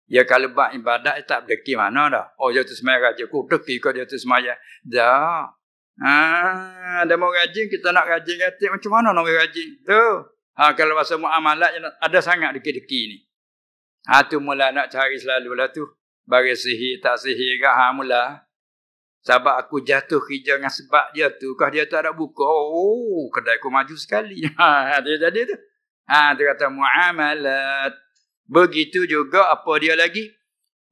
Ya kalau buat ibadat tak berdeki mana dah. Dia tu semaya raja ku deki kau dia tu semaya. Dah. Ada mau rajin, kita nak rajin kata macam mana nak rajin? Tu. Kalau bahasa muamalat ada sangat deki-deki ni. Tu mula nak cari selalulah tu. Bagi sihir tak sihir ke mula. Sebab aku jatuh kerja dengan sebab dia tu. Kau dia tak ada buka. Oh, kedai aku maju sekali. Dia jadi tu. Dia kata muamalat. Begitu juga apa dia lagi?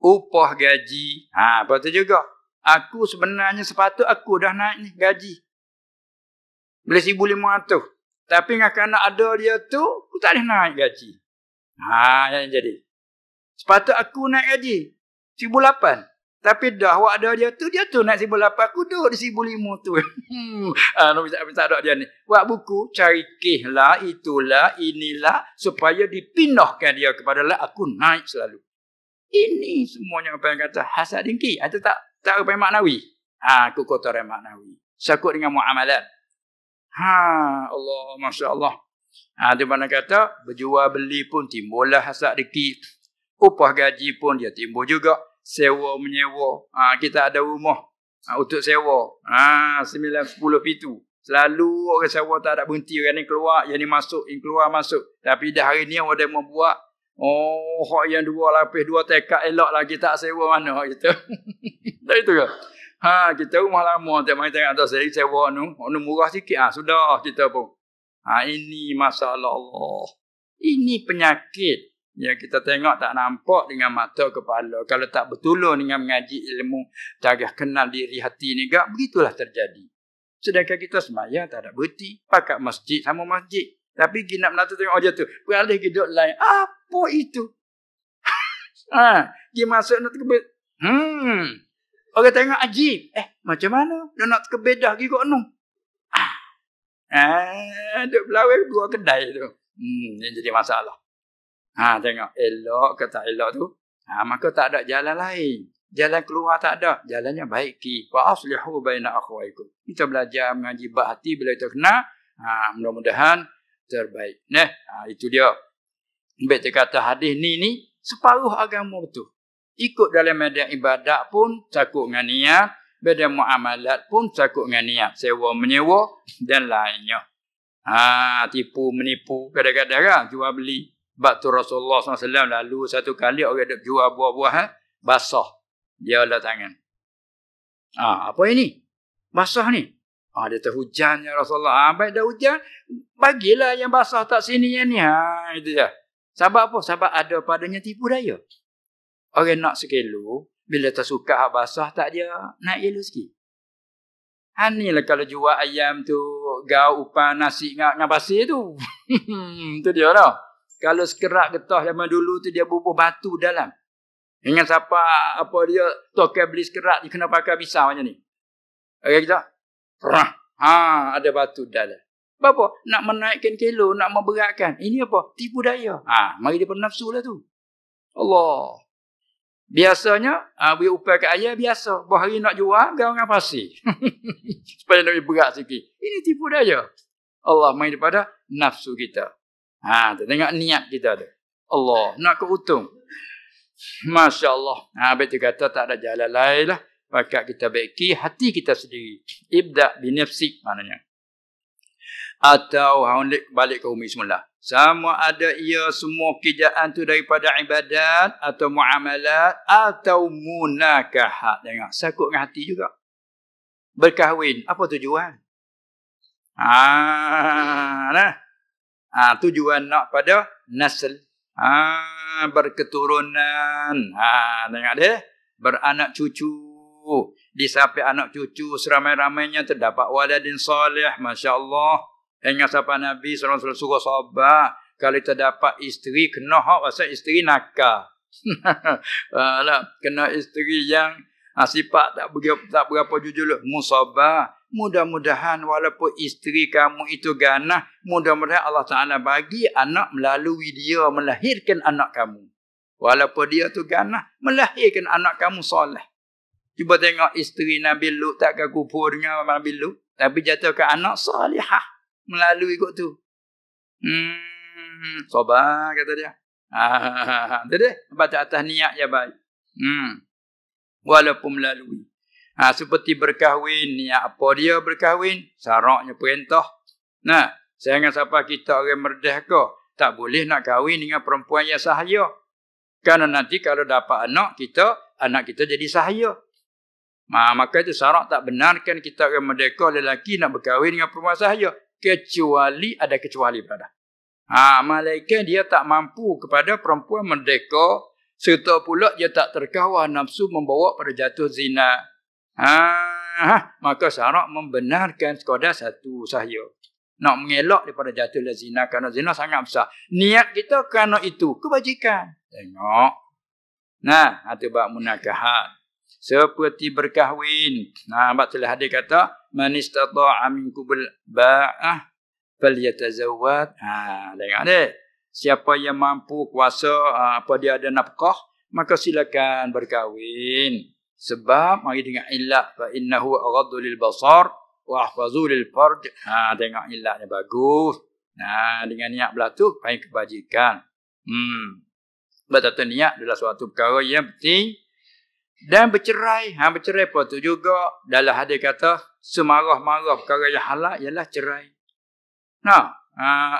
Upah gaji. Apa tu juga? Aku sebenarnya sepatut aku dah naik ni gaji. Boleh 1,500. Tapi kerana ada dia tu, aku tak boleh naik gaji. Yang jadi. Sepatut aku naik gaji 1,800. Tapi dah awak ada dia tu naik 1,800. Aku duduk di 1,500 tu. Tak ada dia ni. Buat buku, cari lah, itulah, inilah. Supaya dipindahkan dia kepada lah. Aku naik selalu. Ini semuanya apa yang kata hasad dengki. Itu tak apa yang maknawi. Aku kotor yang maknawi. Sakut dengan muamalat. Allah, Masya Allah. Di mana kata, berjual beli pun timbullah hasad dengki. Upah gaji pun dia timbul juga. Sewa menyewa. Kita ada rumah untuk sewa. 9-10 pintu. Selalu orang sewa tak ada berhenti. Orang ni keluar, yang ni masuk, yang keluar masuk. Tapi dah hari ni orang mau buat. Hak yang 2 lapis, 2 tekak elok lagi tak sewa mana kita. Tak itu ke? Kita rumah lama tak main tengok atas saya sewa nu. Murah sikit. Sudah kita pun. Ini masalah Allah. Ini penyakit. Yang kita tengok tak nampak dengan mata kepala. Kalau tak bertolong dengan mengaji ilmu, jaga kenal diri hati ni, begitulah terjadi. Sedangkan kita semayang tak ada berhenti. Pakat masjid sama masjid. Tapi kita nak menata tengok tu. Beralih hidup lain. Apa itu? Dia masuk nak terkebet. Orang tengok ajib. Macam mana? Dia nak terkebet dah pergi kot nu. Duk belawai 2 kedai tu. Yang jadi masalah. Tengok elok ke tak elok tu. Maka tak ada jalan lain. Jalan keluar tak ada. Jalannya baiki. Wa aslihu baina akhwaikum. Kita belajar mengaji bab hati bila kita kena. Mudah-mudahan terbaik. Itu dia. Baik kata hadis ni separuh agama betul. Ikut dalam medan ibadat pun cakup dengan niat. Medan muamalat pun cakup dengan niat. Sewa menyewa dan lainnya. Tipu menipu. Kadang-kadang jual beli. Waktu Rasulullah SAW lalu satu kali orang duk jual buah-buahan basah. Dia lah tangan. Apa ini? Basah ni. Dia terhujan ya Rasulullah. Baik dah hujan, bagilah yang basah tak sini yang ni. Itu je. Sebab apa? Sebab ada padanya tipu daya. Orang nak sekilo, bila tersuka hak basah tak dia naik kilo sikit. Inilah kalau jual ayam tu, gau upan nasi dengan pasir tu. Itu dia tau. Kalau sekerak getah zaman dulu tu dia bubuh batu dalam. Dengan siapa apa dia tokai beli sekerak dia kena pakai pisau macam ni. Okey kita. Ada batu dalam. Apa? Nak menaikkan kilo, nak memberatkan. Ini apa? Tipu daya. Mari dia bernafsu lah tu. Allah. Biasanya beri upah kat ayah biasa. Bahari nak jual gaul dengan pasir. Supaya nak berat sikit. Ini tipu daya. Allah main daripada nafsu kita. Tengok niat kita tu. Allah nak keutung. Masya Allah. Betul kata tak ada jalan lain lah. Maka kita baiki hati kita sendiri. Ibda' binafsik maknanya. Atau balik ke umi semula. Sama ada ia semua kerjaan tu daripada ibadat atau muamalat atau munakahat. Tengok. Sakut dengan hati juga. Berkahwin. Apa tujuan? Tujuan nak pada nasl. Berketurunan. Tengok dia. Beranak cucu. Disampai anak cucu seramai-ramainya terdapat waladin salih. Masya Allah. Ingat siapa Nabi SAW suruh sahabat. Kalau terdapat isteri, kena hak pasal isteri nakal. Kena isteri yang sifat tak berapa jujur. Musabah. Mudah-mudahan walaupun isteri kamu itu ganah, mudah-mudahan Allah Ta'ala bagi anak melalui dia melahirkan anak kamu. Walaupun dia tu ganah, melahirkan anak kamu soleh. Cuba tengok isteri Nabi Lut takkan kufur dengan Nabi Lut. Tapi jatuhkan anak salihah melalui kot tu. Sabar kata dia. Itu dia. Baca atas niat yang baik. Walaupun melalui. Seperti berkahwin, niat apa dia berkahwin? Syaratnya perintah. Nah, jangan sampai kita orang merdeka tak boleh nak kahwin dengan perempuan yang sahaya. Kerana nanti kalau dapat anak kita jadi sahaya. Maka itu syarat tak benarkan kita orang merdeka lelaki nak berkahwin dengan perempuan sahaya. Kecuali ada kecuali pada. Malaikat dia tak mampu kepada perempuan merdeka. Serta pula dia tak terkawal nafsu membawa pada jatuh zina. Maka syarat membenarkan sekadar satu sahaya. Nak mengelak daripada jatuhlah zina. Kerana zina sangat besar. Niat kita kerana itu kebajikan. Tengok. Nah, itu bab munakahat. Seperti berkahwin. Bab telah hadir kata. Man istata'a minkumul ba'ah falyatazawwad. Tengok ni. Siapa yang mampu kuasa apa dia ada nafkah, maka silakan berkahwin. Sebab mari dengan ilat fa innahu aghaddu lil basar wa ahfazu lil fard. Tengok ilatnya bagus. Dengan niat belah tu paling kebajikan. Betul niat adalah suatu perkara yang penting. Dan bercerai. Bercerai apa tu juga dalam hadis kata semarah-marah perkara yang halal ialah cerai.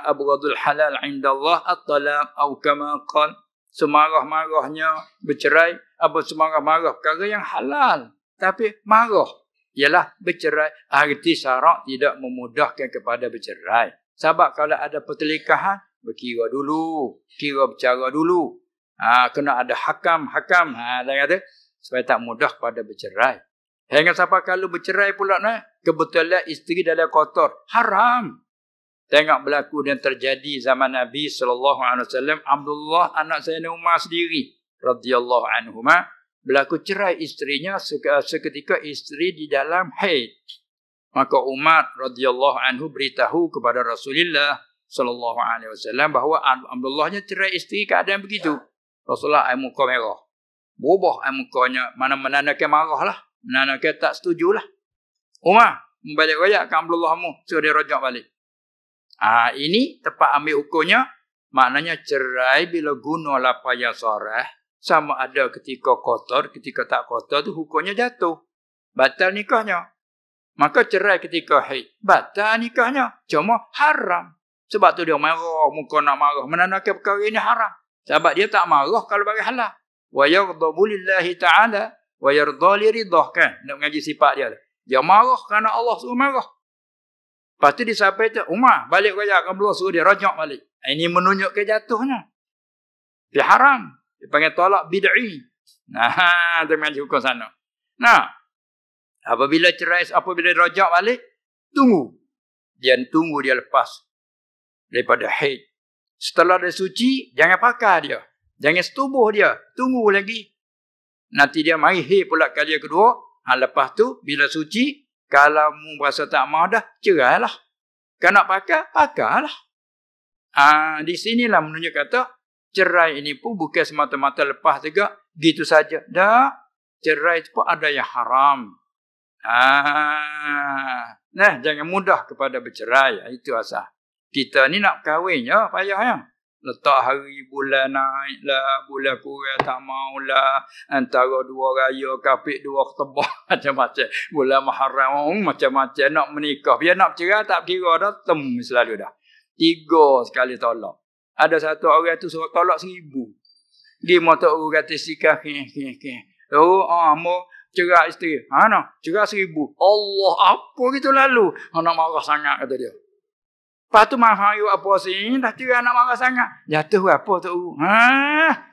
Abghadul halal indallah at-talaq atau kama qala. Semarah-marahnya bercerai, apa semarah-marah perkara yang halal tapi marah ialah bercerai. Arti syarak tidak memudahkan kepada bercerai. Sebab kalau ada pertelikahan berkira dulu, kira bercara dulu. Kena ada hakam. Dia kata supaya tak mudah pada bercerai. Hingga sampai kalau bercerai pula kebetulan isteri dalam kotor, haram. Tengok berlaku dan terjadi zaman Nabi SAW. Abdullah anak Sayyidina Umar sendiri radhiyallahu anhuma berlaku cerai isterinya seketika isteri di dalam haid. Maka Umar radhiyallahu anhu beritahu kepada Rasulullah SAW bahawa Abdullahnya cerai isteri keadaan begitu. Rasulullah air muka merah. Berubah air mukanya. Mana menandakan marah lah. Menandakan tak setujulah. Umar membalik rakyat ke Abdullahmu. Suruh dia rajak balik. Ini tepat ambil hukumnya. Maknanya cerai bila guna lapar yang sorah. Sama ada ketika kotor, ketika tak kotor tu hukumnya jatuh. Batal nikahnya. Maka cerai ketika haid. Batal nikahnya. Cuma haram. Sebab tu dia marah. Muka nak marah. Menandakan perkara ini haram. Sebab dia tak marah kalau bagi halal. Wa yaghdabu lillahi ta'ala. Wa yarda li ridah. Kan? Nak mengaji sifat dia. Dia marah kerana Allah suruh marah. Lepas tu dia sampai tu, Umar balik raya Abdullah suruh dia rajak balik. Ini menunjukkan jatuhnya. Dia haram. Dia panggil tolak bid'i. Dia mengaji hukum sana. Apabila cerai, apabila rajak balik, tunggu. Dia tunggu dia lepas daripada haid. Setelah dia suci, jangan pakar dia. Jangan setubuh dia. Tunggu lagi. Nanti dia mari haid pula kali yang kedua. Lepas tu, bila suci, kalau mu berasa tak mahu dah, cerailah. Kalau nak pakarlah. Di sinilah menunjuk kata, cerai ini pun bukan semata-mata lepas juga, gitu saja. Dah, cerai itu pun ada yang haram. Jangan mudah kepada bercerai. Itu asal. Kita ni nak kahwin, ya, payah ya. Letak hari bulan naik lah, bulan kurang tak maulah. Antara dua raya, kapit dua ketebah, macam-macam. Bulan Muharram, macam-macam. Nak menikah. Biar nak bercerai, tak kira dah. Selalu dah. 3 sekali tolak. Ada satu orang tu suruh tolak 1,000. Dia mau tak urut kata sikah. Mau cerai isteri. Cerai 1,000. Allah, apa gitu lalu? Nak marah sangat, kata dia. Lepas tu mahal apa sini, dah cerai nak marah sangat. Jatuh berapa tu?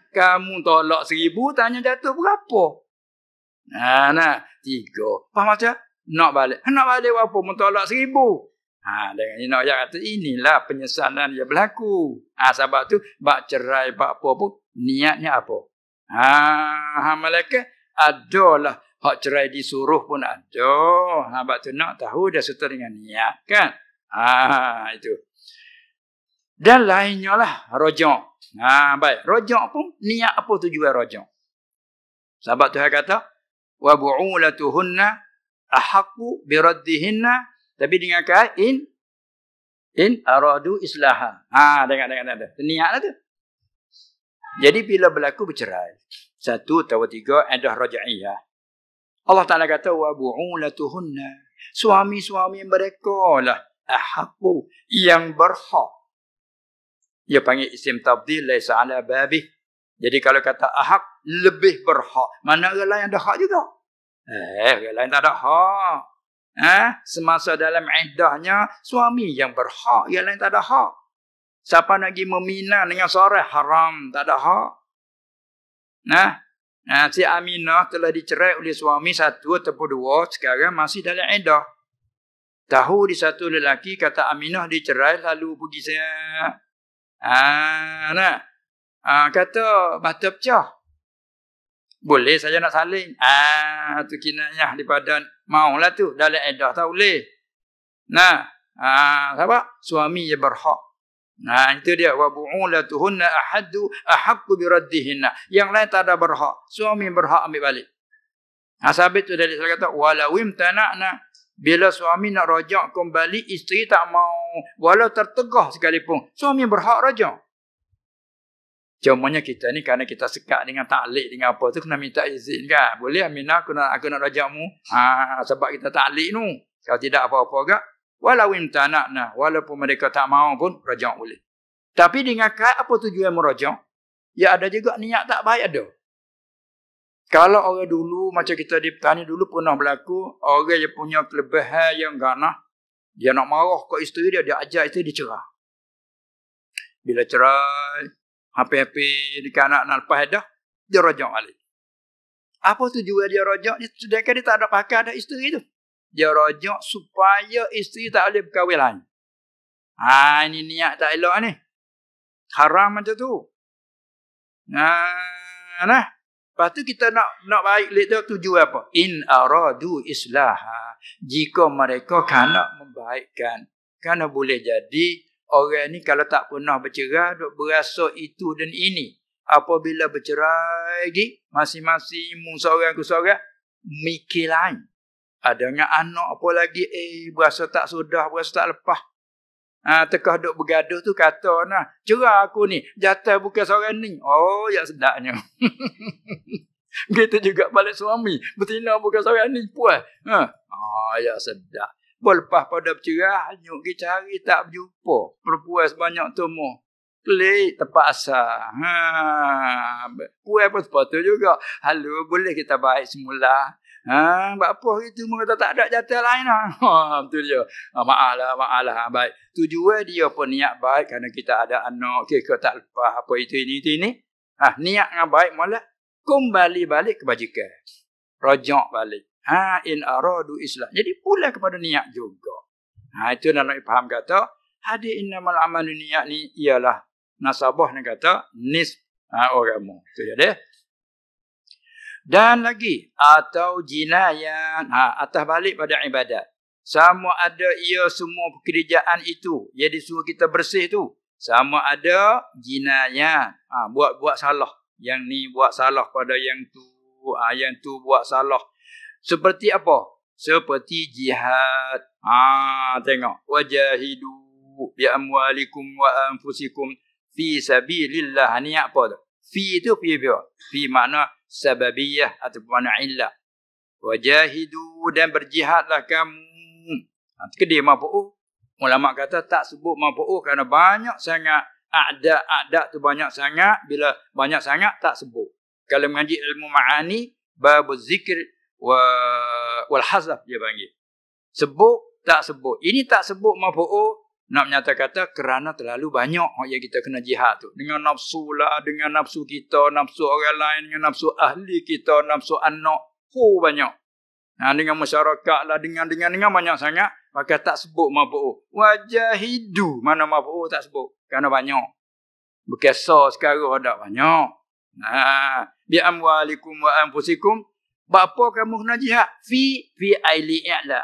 Kamu tolak 1,000, tanya jatuh berapa? 3. Faham macam? Nak balik. Nak balik berapa? Mu tolak 1,000. Dengan ini nak kata, inilah penyesalan yang berlaku. Sebab tu, bak cerai, bak apa pun, niatnya apa? Malaikat, adalah. Hak cerai disuruh pun ada. Sebab tu nak tahu, dia serta dengan niat, kan? Itu. Dan lainnya lah rojak. Baik, rojak pun niat apa tujuan rojak? Sebab Tuhan kata wa bu'ulatuhunna ahaqqu biraddihinna, tapi dengan kata in aradu islaha. Dengar. Niatlah tu. Jadi bila berlaku bercerai, 1 atau 3 ada raj'iyah. Allah Ta'ala kata, wa bu'ulatuhunna. Suami-suami mereka lah ahaqqu, yang berhak. Dia panggil isim tabdil, laisa ala babih. Jadi kalau kata ahak, lebih berhak. Mana orang lain ada hak juga? Orang lain tak ada hak. Semasa dalam iddahnya, suami yang berhak, yang lain tak ada hak. Siapa nak pergi meminang dengan seorang haram, tak ada hak. Si Aminah telah dicerai oleh suami satu ataupun dua, sekarang masih dalam iddah. Tahu di satu lelaki kata Aminah dicerai, lalu pergi saya. Kata mata pecah. Boleh saja nak saling. Tu kinayah daripada maulah tu. Dalam iddah tak boleh. Siapa? Suami yang berhak. Itu dia. Wa bu'ulatuhunna ahaqqu biraddihinna. Yang lain tak ada berhak. Suami berhak ambil balik. Sabit tu dari saya kata, walawim tana'na. Bila suami nak rajak kembali, isteri tak mau. Walau tertegah sekalipun, suami berhak rajak. Cumanya kita ni kerana kita sekat dengan taklik dengan apa tu, kena minta izin kan. Boleh Aminah, aku nak rajakmu. Sebab kita taklik tu. Kalau tidak apa-apa agak. Walau imtana'na, walaupun mereka tak mau pun, rajak boleh. Tapi dengan kait apa tujuan merajak? Ya ada juga niat tak baik ada. Kalau orang dulu, macam kita di petani dulu pernah berlaku, orang yang punya kelebihan yang ganah, dia nak marah ke isteri dia, dia ajar isteri dia cerah. Bila cerai, hampir-hampir dekat anak nak lepas dah, dia rajak balik. Apa tujuan dia rajak? Sedangkan dia tak ada pakai ada isteri tu. Dia rajak supaya isteri tak boleh berkahwin lain. Ini niat tak elok ni. Haram macam tu. Lepas tu kita nak baik lihat tu tujuan apa? In aradu islaha. Jika mereka nak membaikkan. Kerana boleh jadi orang ni kalau tak pernah bercerai, duk berasa itu dan ini. Apabila bercerai lagi, masing-masing seorang ke seorang, mikir lain. Ada dengan anak apa lagi, berasa tak sudah, berasa tak lepas. Tekah duk bergaduh tu kata, cerah aku ni, jatah bukan seorang ni. Oh, ya sedapnya. Gitu juga balik suami, betina bukan seorang ni, puas. Ya sedap. Lepas pada bercerah, hanyut pergi cari, tak berjumpa. Perempuan sebanyak tu mu. Klik, terpaksa. Puas pun sepatut juga. Halo, boleh kita baik semula? Buat apa gitu? Mereka tak ada jatah lain lah. Betul dia. Maaf lah. Baik. Tujuan dia pun niat baik kerana kita ada anak. Kita tak lepas apa itu, ini. Niat yang baik malah kembali balik kebajikan. Rajak balik. In aradu islah. Jadi pula kepada niat juga. Itu nak faham kata. Hadis innamal amalu niat ni ialah nasabah yang kata nis oramu. Itu dia. Dan lagi atau jinayat atas balik pada ibadat. Sama ada ia semua pekerjaan itu yang disuruh kita bersih tu. Sama ada jinayat. Buat salah. Yang ni buat salah pada yang tu. Yang tu buat salah. Seperti apa? Seperti jihad. Tengok. Wajahidu bi amwalikum wa anfusikum fi sabilillah. Ni apa tu? Fi tu fi makna sababiyah ataupun makna illah. Wajahidu dan berjihadlah kamu. Kedih mafu'uh. Ulama kata tak sebut mafu'uh kerana banyak sangat a'da tu banyak sangat. Bila banyak sangat tak sebut. Kalau mengaji ilmu ma'ani, bab zikr wal hazaf dia panggil. Sebut tak sebut. Ini tak sebut mafu'uh. Nak menyatakan kata kerana terlalu banyak yang kita kena jihad tu. Dengan nafsu lah, dengan nafsu kita, nafsu orang lain, dengan nafsu ahli kita, nafsu anak. Banyak. Dengan masyarakat lah, dengan banyak sangat. Maka tak sebut mafu'uh. Wajahidu. Mana mafu'uh tak sebut. Kerana banyak. Berkesar sekarang ada banyak. Bi amwalikum wa anfusikum. Bapa kamu kena jihad? Fi aili i'la.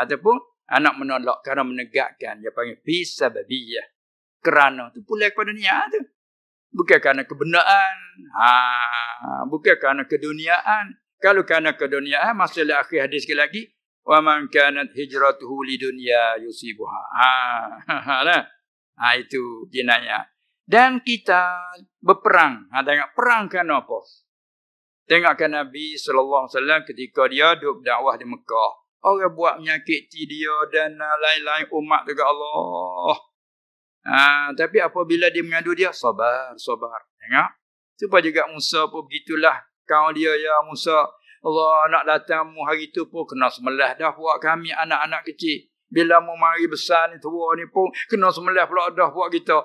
Ataupun anak menolak kerana menegakkan. Dia panggil fi sababiyah. Kerana tu pula kepada niat tu. Bukan kerana kebenaran. Bukan kerana keduniaan. Kalau kerana keduniaan, masalah akhir hadis sekali lagi. Wa man kanat hijratuhu lidunya yusibuha. Itu jenayah. Dan kita berperang. Tengok perang kerana apa? Tengokkan Nabi SAW ketika dia duduk dakwah di Mekah. Orang buat menyakiti dia dan lain-lain umat juga Allah. Tapi apabila dia mengadu dia, sabar. Tengok. Supaya juga Musa pun begitulah. Kau dia, ya Musa. Allah nak datangmu hari tu pun kena semelah dah buat kami anak-anak kecil. Bila mau mari besar ni, tua ni pun kena semelah pula dah buat kita.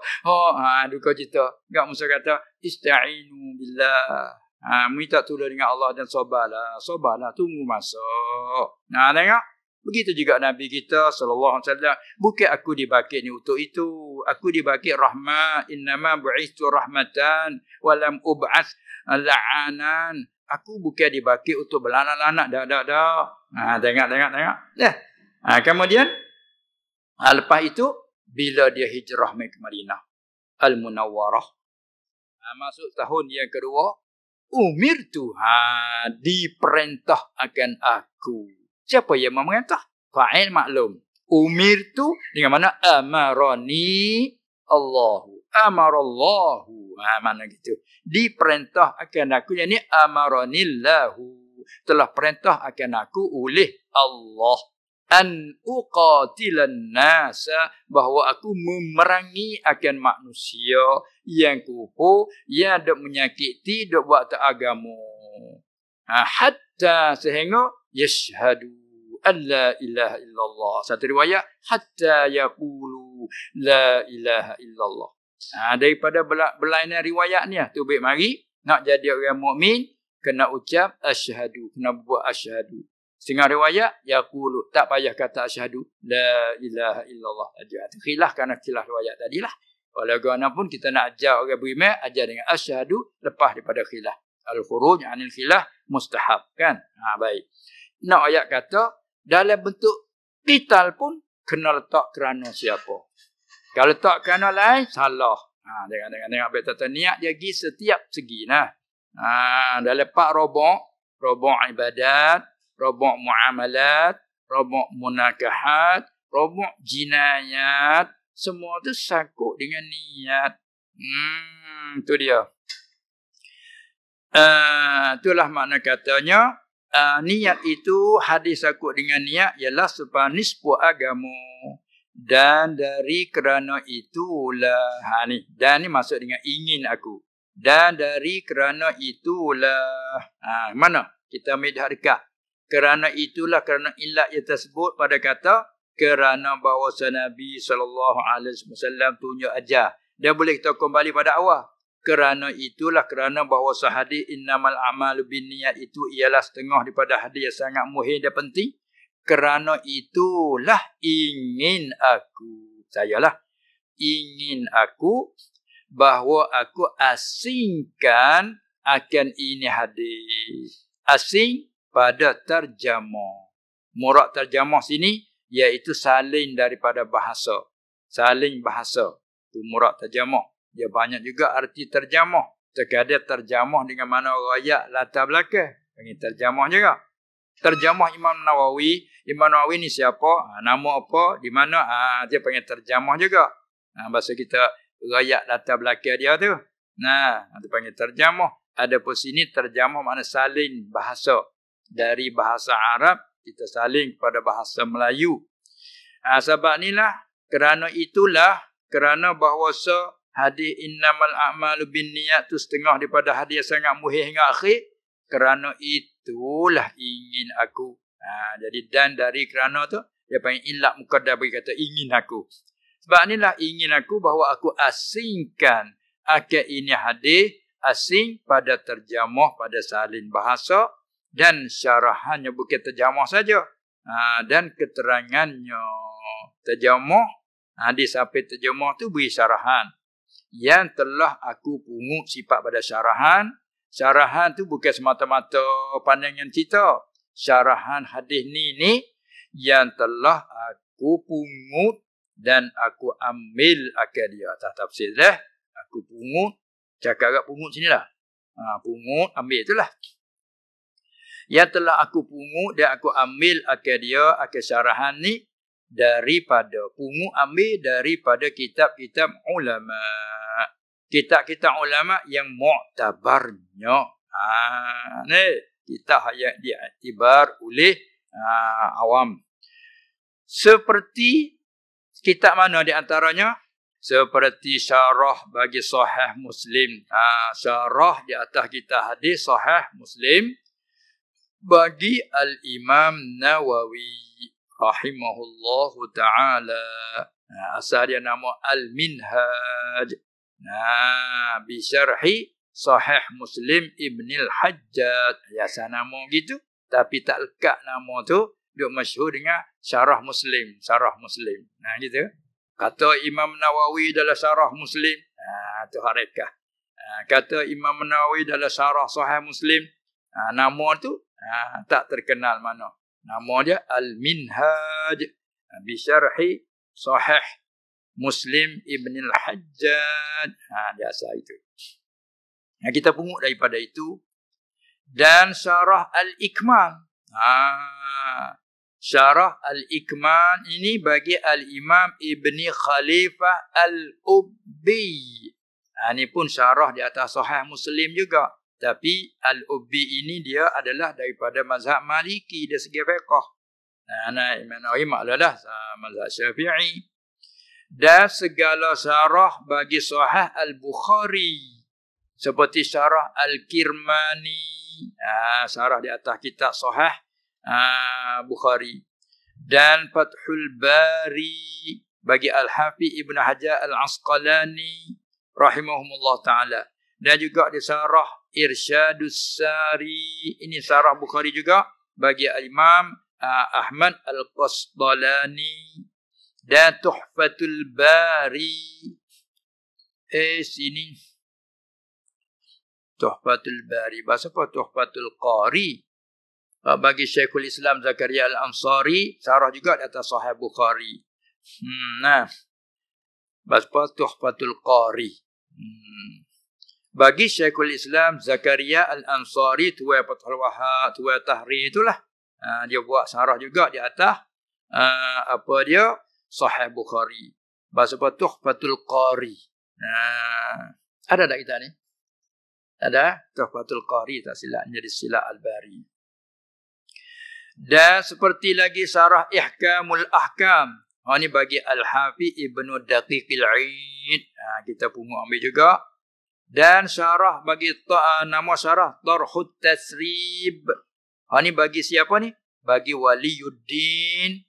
Duka cita. Enggak Musa kata, ista'inu billah. Minta tolong dengan Allah dan sabarlah. Tunggu masa. Tengok. Begitu juga Nabi kita SAW. Bukan aku dibakit ni untuk itu. Aku dibakit rahmat. Innama bu'istu rahmatan. Walam ub'as la'anan. Aku bukan dibakit untuk beranak-anak. Dah. Tengok. Kemudian, lepas itu, bila dia hijrah ke Madinah. Al-Munawwarah. Masuk tahun yang kedua. Umirtu. Diperintah akan aku. Siapa yang memerintah? Fa'il maklum. Umirtu dengan mana? Amarani Allahu. Amarallahu. Mana gitu. Diperintah akan aku. Yang ini amaranillahu. Telah perintah akan aku oleh Allah. An uqatilan nasa. Bahawa aku memerangi akan manusia yang kufur, yang dok menyakiti, dok buat tak agama. Hatta sehingga yashhadu an la ilaha illallah. Satu riwayat, hatta yaqulu la ilaha illallah. Daripada berlainan riwayat ni, tu baik mari, nak jadi orang mukmin kena ucap asyhadu, kena buat asyhadu. Setengah riwayat, yaqulu, tak payah kata asyhadu, la ilaha illallah. Khilaf kerana khilaf riwayat tadilah. Walau gana pun kita nak ajar orang beriman, ajar dengan asyhadu lepas daripada khilaf. Al-khuruj anil khilaf mustahab, kan? Baik. Nak ayat kata, dalam bentuk qital pun kena letak kerana siapa. Kalau letak kerana lain, salah. Tengok betata niat dia pergi setiap segi. Dalam 4 robok ibadat, robok muamalat, robok munakahat, robok jinayat, semua tu sakut dengan niat. Itu dia. Itulah makna katanya. Niat itu hadis sakut dengan niat ialah sepanis buat agama. Dan dari kerana itulah. Dan ni maksud dengan ingin aku. Dan dari kerana itulah. Mana? Kita ambil dah dekat. Kerana itulah, kerana ilat yang tersebut pada kata. Kerana bahawa Nabi SAW tunjuk ajar. Dia boleh kita kembali pada awal. Kerana itulah, kerana bahawa hadis innamal a'malu binniyat itu ialah setengah daripada hadis yang sangat muhim dan penting. Kerana itulah ingin aku. Sayalah. Ingin aku bahawa aku asingkan akan ini hadis. Asing pada terjemah. Murad terjemah sini iaitu salin daripada bahasa. Salin bahasa. Itu murad terjemah. Dia banyak juga arti terjemah. Terkadang terjemah dengan mana rakyat latar belakang. Panggil terjemah juga. Terjemah Imam Nawawi. Imam Nawawi ni siapa? Nama apa? Di mana? Dia panggil terjemah juga. Bahasa kita rakyat latar belakang dia tu. Dia panggil terjemah. Ada pun sini terjemah makna salin bahasa. Dari bahasa Arab, kita salin kepada bahasa Melayu. Sebab inilah, kerana itulah, kerana bahawa hadis innamal a'malu binniyat tu setengah daripada hadis yang sangat muhim hingga akhir. Kerana itulah ingin aku. Jadi dan dari kerana tu, dia panggil ilak muqaddar bagi kata ingin aku. Sebab inilah ingin aku bahawa aku asingkan akan ini hadis, asing pada terjemah, pada salin bahasa dan syarahannya, bukan terjemah saja. Dan keterangannya. Terjemah, hadis sampai terjemah tu beri syarahan. Yang telah aku pungut sifat pada syarahan. Syarahan tu bukan semata-mata pandangan kita. Syarahan hadis ni yang telah aku pungut dan aku ambil akal dia. Atas tafsir dah. Aku pungut. Cakap agak pungut sini lah. Pungut, ambil itulah. Yang telah aku pungut dan aku ambil akal dia, akal syarahan ni. Daripada pungut ambil daripada kitab-kitab ulama. Kitab-kitab ulama yang mu'tabarnya. Ni kita hanya diiktibar oleh awam. Seperti kitab mana di antaranya? Seperti syarah bagi Sahih Muslim. Syarah di atas kitab hadis Sahih Muslim bagi Al-Imam Nawawi rahimahullahu ta'ala. Asal dia nama Al-Minhaj. Bi syarhi Sahih Muslim Ibnil Hajjaj. Biasa nama gitu. Tapi tak lekat nama tu. Dia masyhur dengan Syarah Muslim. Syarah Muslim. Gitu. Kata Imam Nawawi dalam Syarah Muslim. Tu harekah. Kata Imam Nawawi dalam Syarah Sahih Muslim. Nama tu tak terkenal mana. Nama dia Al-Minhaj. Bi syarhi Sahih Muslim Ibnil Hajjaj. Biasa itu. Kita pungut daripada itu. Dan Syarah Al-Ikmal. Syarah Al-Ikmal ini bagi Al-Imam Ibni Khalifah Al-Ubbi. Ini pun syarah di atas Sahih Muslim juga. Tapi Al-Ubbi ini dia adalah daripada mazhab Maliki dari segi fiqh. Imam Nawawi maklah mazhab Syafi'i. Dan segala syarah bagi Sahih Al-Bukhari. Seperti syarah Al-Kirmani. Syarah di atas kitab Sahih Bukhari. Dan Fathul Bari bagi Al-Hafiz Ibn Hajar Al-Asqalani rahimahumullah ta'ala. Dan juga di syarah Irsyadus Sari. Ini syarah Bukhari juga bagi Imam Ahmad Al-Qasdalani. Dan Tuhfatul Bari. Sini. Tuhfatul Bari. Bahasa apa? Tuhfatul Qari. Bagi Syekhul Islam Zakaria Al-Ansari. Syarah juga di atas Sahih Bukhari. Bahasa apa? Tuhfatul Qari. Bagi Syekhul Islam Zakaria Al-Ansari. Tuai Fathul Wahab. Tuai Tahrir itulah. Dia buat syarah juga di atas. Apa dia? Sahih Bukhari. Bahasa apa? Tuhfatul Qari. Ada tak kita ni? Ada Tuhfatul Qari tak silap jadi silap Al-Bari. Dan seperti lagi syarah Ihkamul Ahkam. Ini bagi Al-Hafiz Ibnu Daqiqil Aid. Kita pun ambil juga. Dan syarah bagi nama syarah Tarhut Tasrib. Ini bagi siapa ni? Bagi Waliyuddin.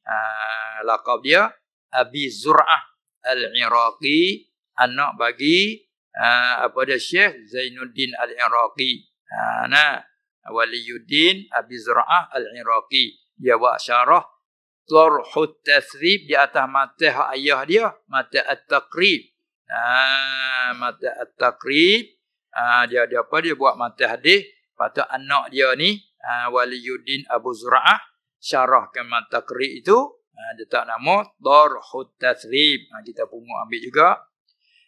Laqab dia Abi Zur'ah Al-Iraqi. Anak bagi apa dia Syekh Zainuddin Al-Iraqi. Waliyuddin Abi Zur'ah Al-Iraqi. Dia buat syarah Tarhut Tasrib di atas mata ayah dia, mata At-Taqrib. Mata At-Taqrib. Dia apa dia buat mata hadis. Patut anak dia ni Waliyuddin Abu Zur'ah syarahkan mata Taqrib itu. Dia tak nama Tarhut Tasrib. Kita pun ambil juga.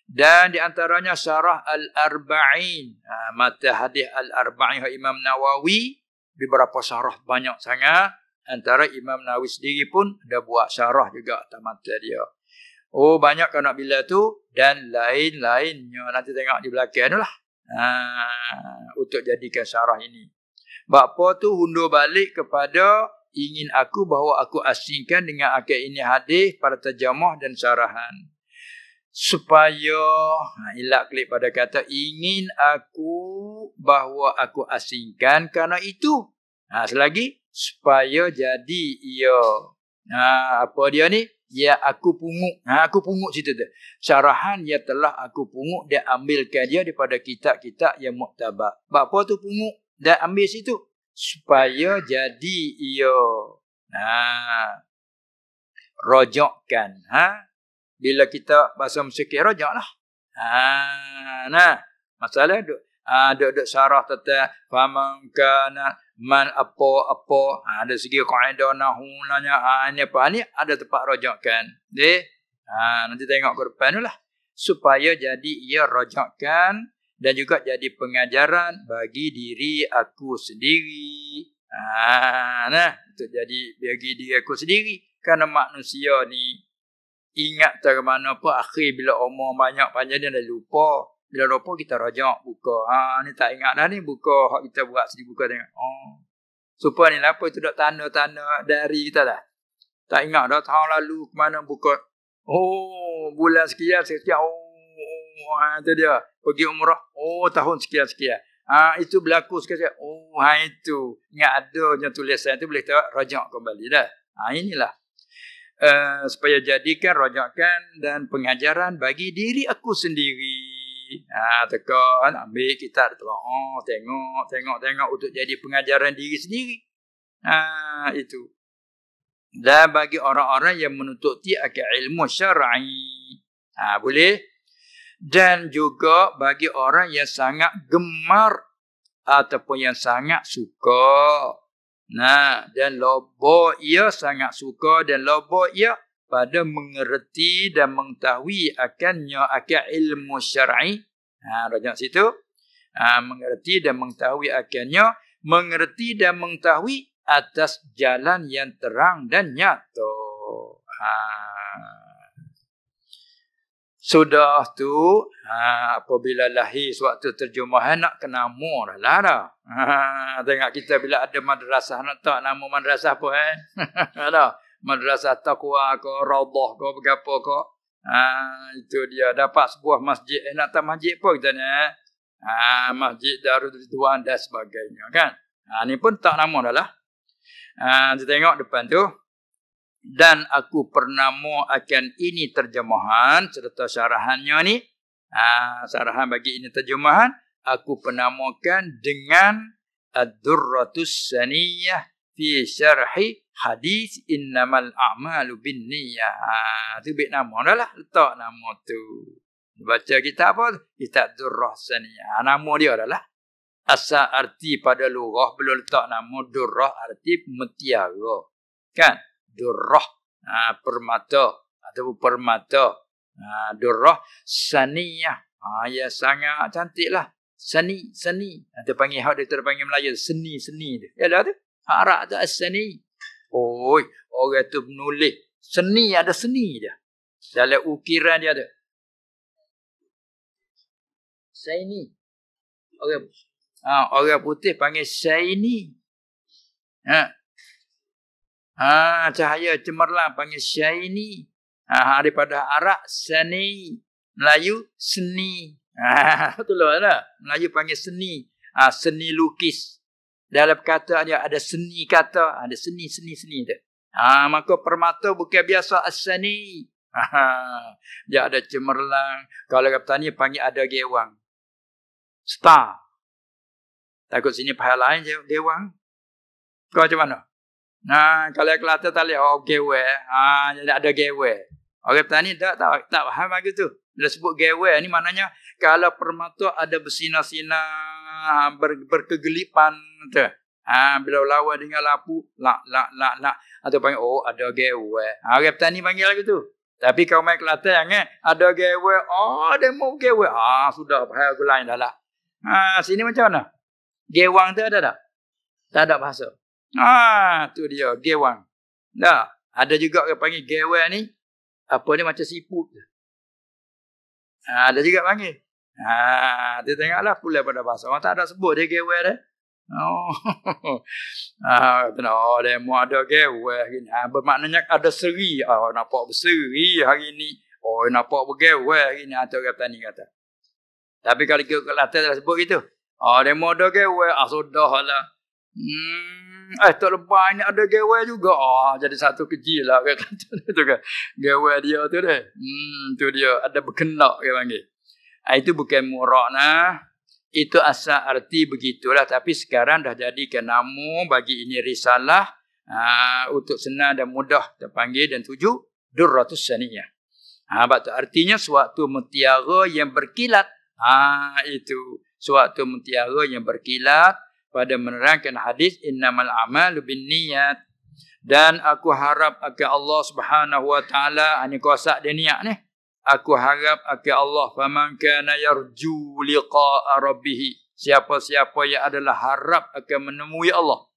Dan di antaranya syarah Al-Arba'in. Mata hadis Al-Arba'in Imam Nawawi. Beberapa syarah banyak sangat. Antara Imam Nawawi sendiri pun dah buat syarah juga atas mata dia. Banyak kan nak bila tu. Dan lain-lainnya. Nanti tengok di belakang tu lah. Untuk jadikan syarah ini. Bapa tu hundur balik kepada ingin aku bahawa aku asingkan dengan akad ini hadis pada terjemah dan syarahan. Supaya ilak klik pada kata ingin aku bahawa aku asingkan kerana itu. Selagi supaya jadi ia apa dia ni? Ya aku pungut. Aku pungut situ tu. Syarahan ya telah aku pungut dia ambilkan dia daripada kitab-kitab yang muktabar. Apa tu pungut dan ambil situ supaya jadi ia. Rojakkan. Bila kita bahasa Mesir rojak lah. Masalah duduk syarah tentang faman kana man apa-apa. Ada segi kaedah nahulanya. Ini apa ni? Ada tempat rojakkan. Nanti tengok ke depan tu lah. Supaya jadi ia rojakkan dan juga jadi pengajaran bagi diri aku sendiri. Untuk jadi bagi diri aku sendiri. Kerana manusia ni ingat tak mana apa akhir bila umur banyak panjang dia dah lupa. Bila lupa kita rajak buka. Ni tak ingat dah ni buka hak kita buat sini buka tengok. Supaya ni apa itu dak tanda-tanda dari kita dah. Tak ingat dah tahun lalu ke mana buka. Bulan sekian. Itu dia. Pergi umrah. Tahun sekian. Itu berlaku sekian. Itu. Ingat adanya tulisan itu boleh kita rajak kembali dah. Inilah. Supaya jadikan rajakan dan pengajaran bagi diri aku sendiri. Tekan ambil kitab tengok untuk jadi pengajaran diri sendiri. Itu. Dan bagi orang-orang yang menututi akan ilmu syar'i. Boleh. Dan juga bagi orang yang sangat gemar ataupun yang sangat suka. Dan lobo ia sangat suka dan lobo ia pada mengerti dan mengetahui akan ilmu syar'i. Rajak situ. Mengerti dan mengetahui akannya. Mengerti dan mengetahui atas jalan yang terang dan nyata. Sudah tu, apabila lahir suatu terjemahan nak kena nama dah. Tengok kita bila ada madrasah nak tak nama madrasah apa ada. Madrasah taqwa ke raudhah ke berapa ke. Itu dia dapat sebuah masjid. Nak tak masjid apa kita ni? Masjid Darul Ridwan dan sebagainya kan. Ni pun tak nama dah lah. Kita tengok depan tu. Dan aku pernama akan ini terjemahan serta syarahannya ni. Syarahan bagi ini terjemahan. Aku penamakan dengan Ad-Durratus Saniyah fi syarhi hadis innamal a'malu binniyah. Tu bit nama dah lah. Letak nama tu. Baca kitab apa? Kitab Durrah Saniyah. Nama dia adalah. Asal arti pada lurah belum letak nama durrah arti mutiara. Kan? Durrah. Permata. Ataupun permata. Durrah Saniyah. Ya sangat cantik lah. Seni. Dia panggil hak dia panggil Melayu. Seni dia. Ya dah tu. Harap tu as-sani. Orang tu menulis. Seni ada seni dia. Dalam ukiran dia ada. Saini. Orang putih panggil Saini. Cahaya cemerlang panggil Saini. Daripada Arab Sani. Melayu seni. Betul lah. Melayu panggil seni. Seni lukis. Dalam kata dia ada seni kata. Ada seni tu. Maka permata bukan biasa as-sani. Dia ada cemerlang. Kalau orang petani panggil ada gewang. Star. Takut sini pahal lain gewang. Kau macam mana? Kalau Kelantan tak lihat gewang. Jadi ada gewang. Orang petani tak faham lagi tu. Bila sebut gewang ni maknanya kalau permata ada bersinar-sinar berkegelipan tu. Bila lawan dengan lampu lak. Atau panggil ada gewang. Orang petani panggil lagi tu. Tapi kau main Kelantan ada gewang. Dia mau gewang. Sudah faham aku lain dah lah. Sini macam mana? Gewang tu ada tak? Tak ada bahasa. Tu dia gewang. Dah. Ada juga orang panggil gewang ni. Apa ni macam siput. Ada juga panggil. Dia tengoklah pula pada bahasa. Orang tak ada sebut dia gewang dah. Dia mau ada gewang gini. Bermaknanya ada seri. Nampak berseri hari ni. Nampak bergewang gini. Atau orang petani kata. Tapi kalau kita Kelantan dah sebut gitu. Dia mau ada gewang. Sudahlah. Tak lepas ni ada gewang juga. Jadi satu kecil lah. Itu kan. Gewang dia tu dah. Tu dia. Ada berkenak dia panggil. Itu bukan murak nah. Itu asal arti begitulah. Tapi sekarang dah jadikan nama bagi ini risalah. Untuk senang dan mudah terpanggil dan tuju. Durratus Saniyah. Sebab tu artinya suatu mutiara yang berkilat. Itu suatu mutiara yang berkilat pada menerangkan hadis innamal a'malu binniyat. Dan aku harap akan Allah Subhanahu wa taala ni kuasa dia niat ni. Aku harap akan Allah faman kana yarju liqa'a rabbih. Siapa-siapa yang adalah harap akan menemui Allah.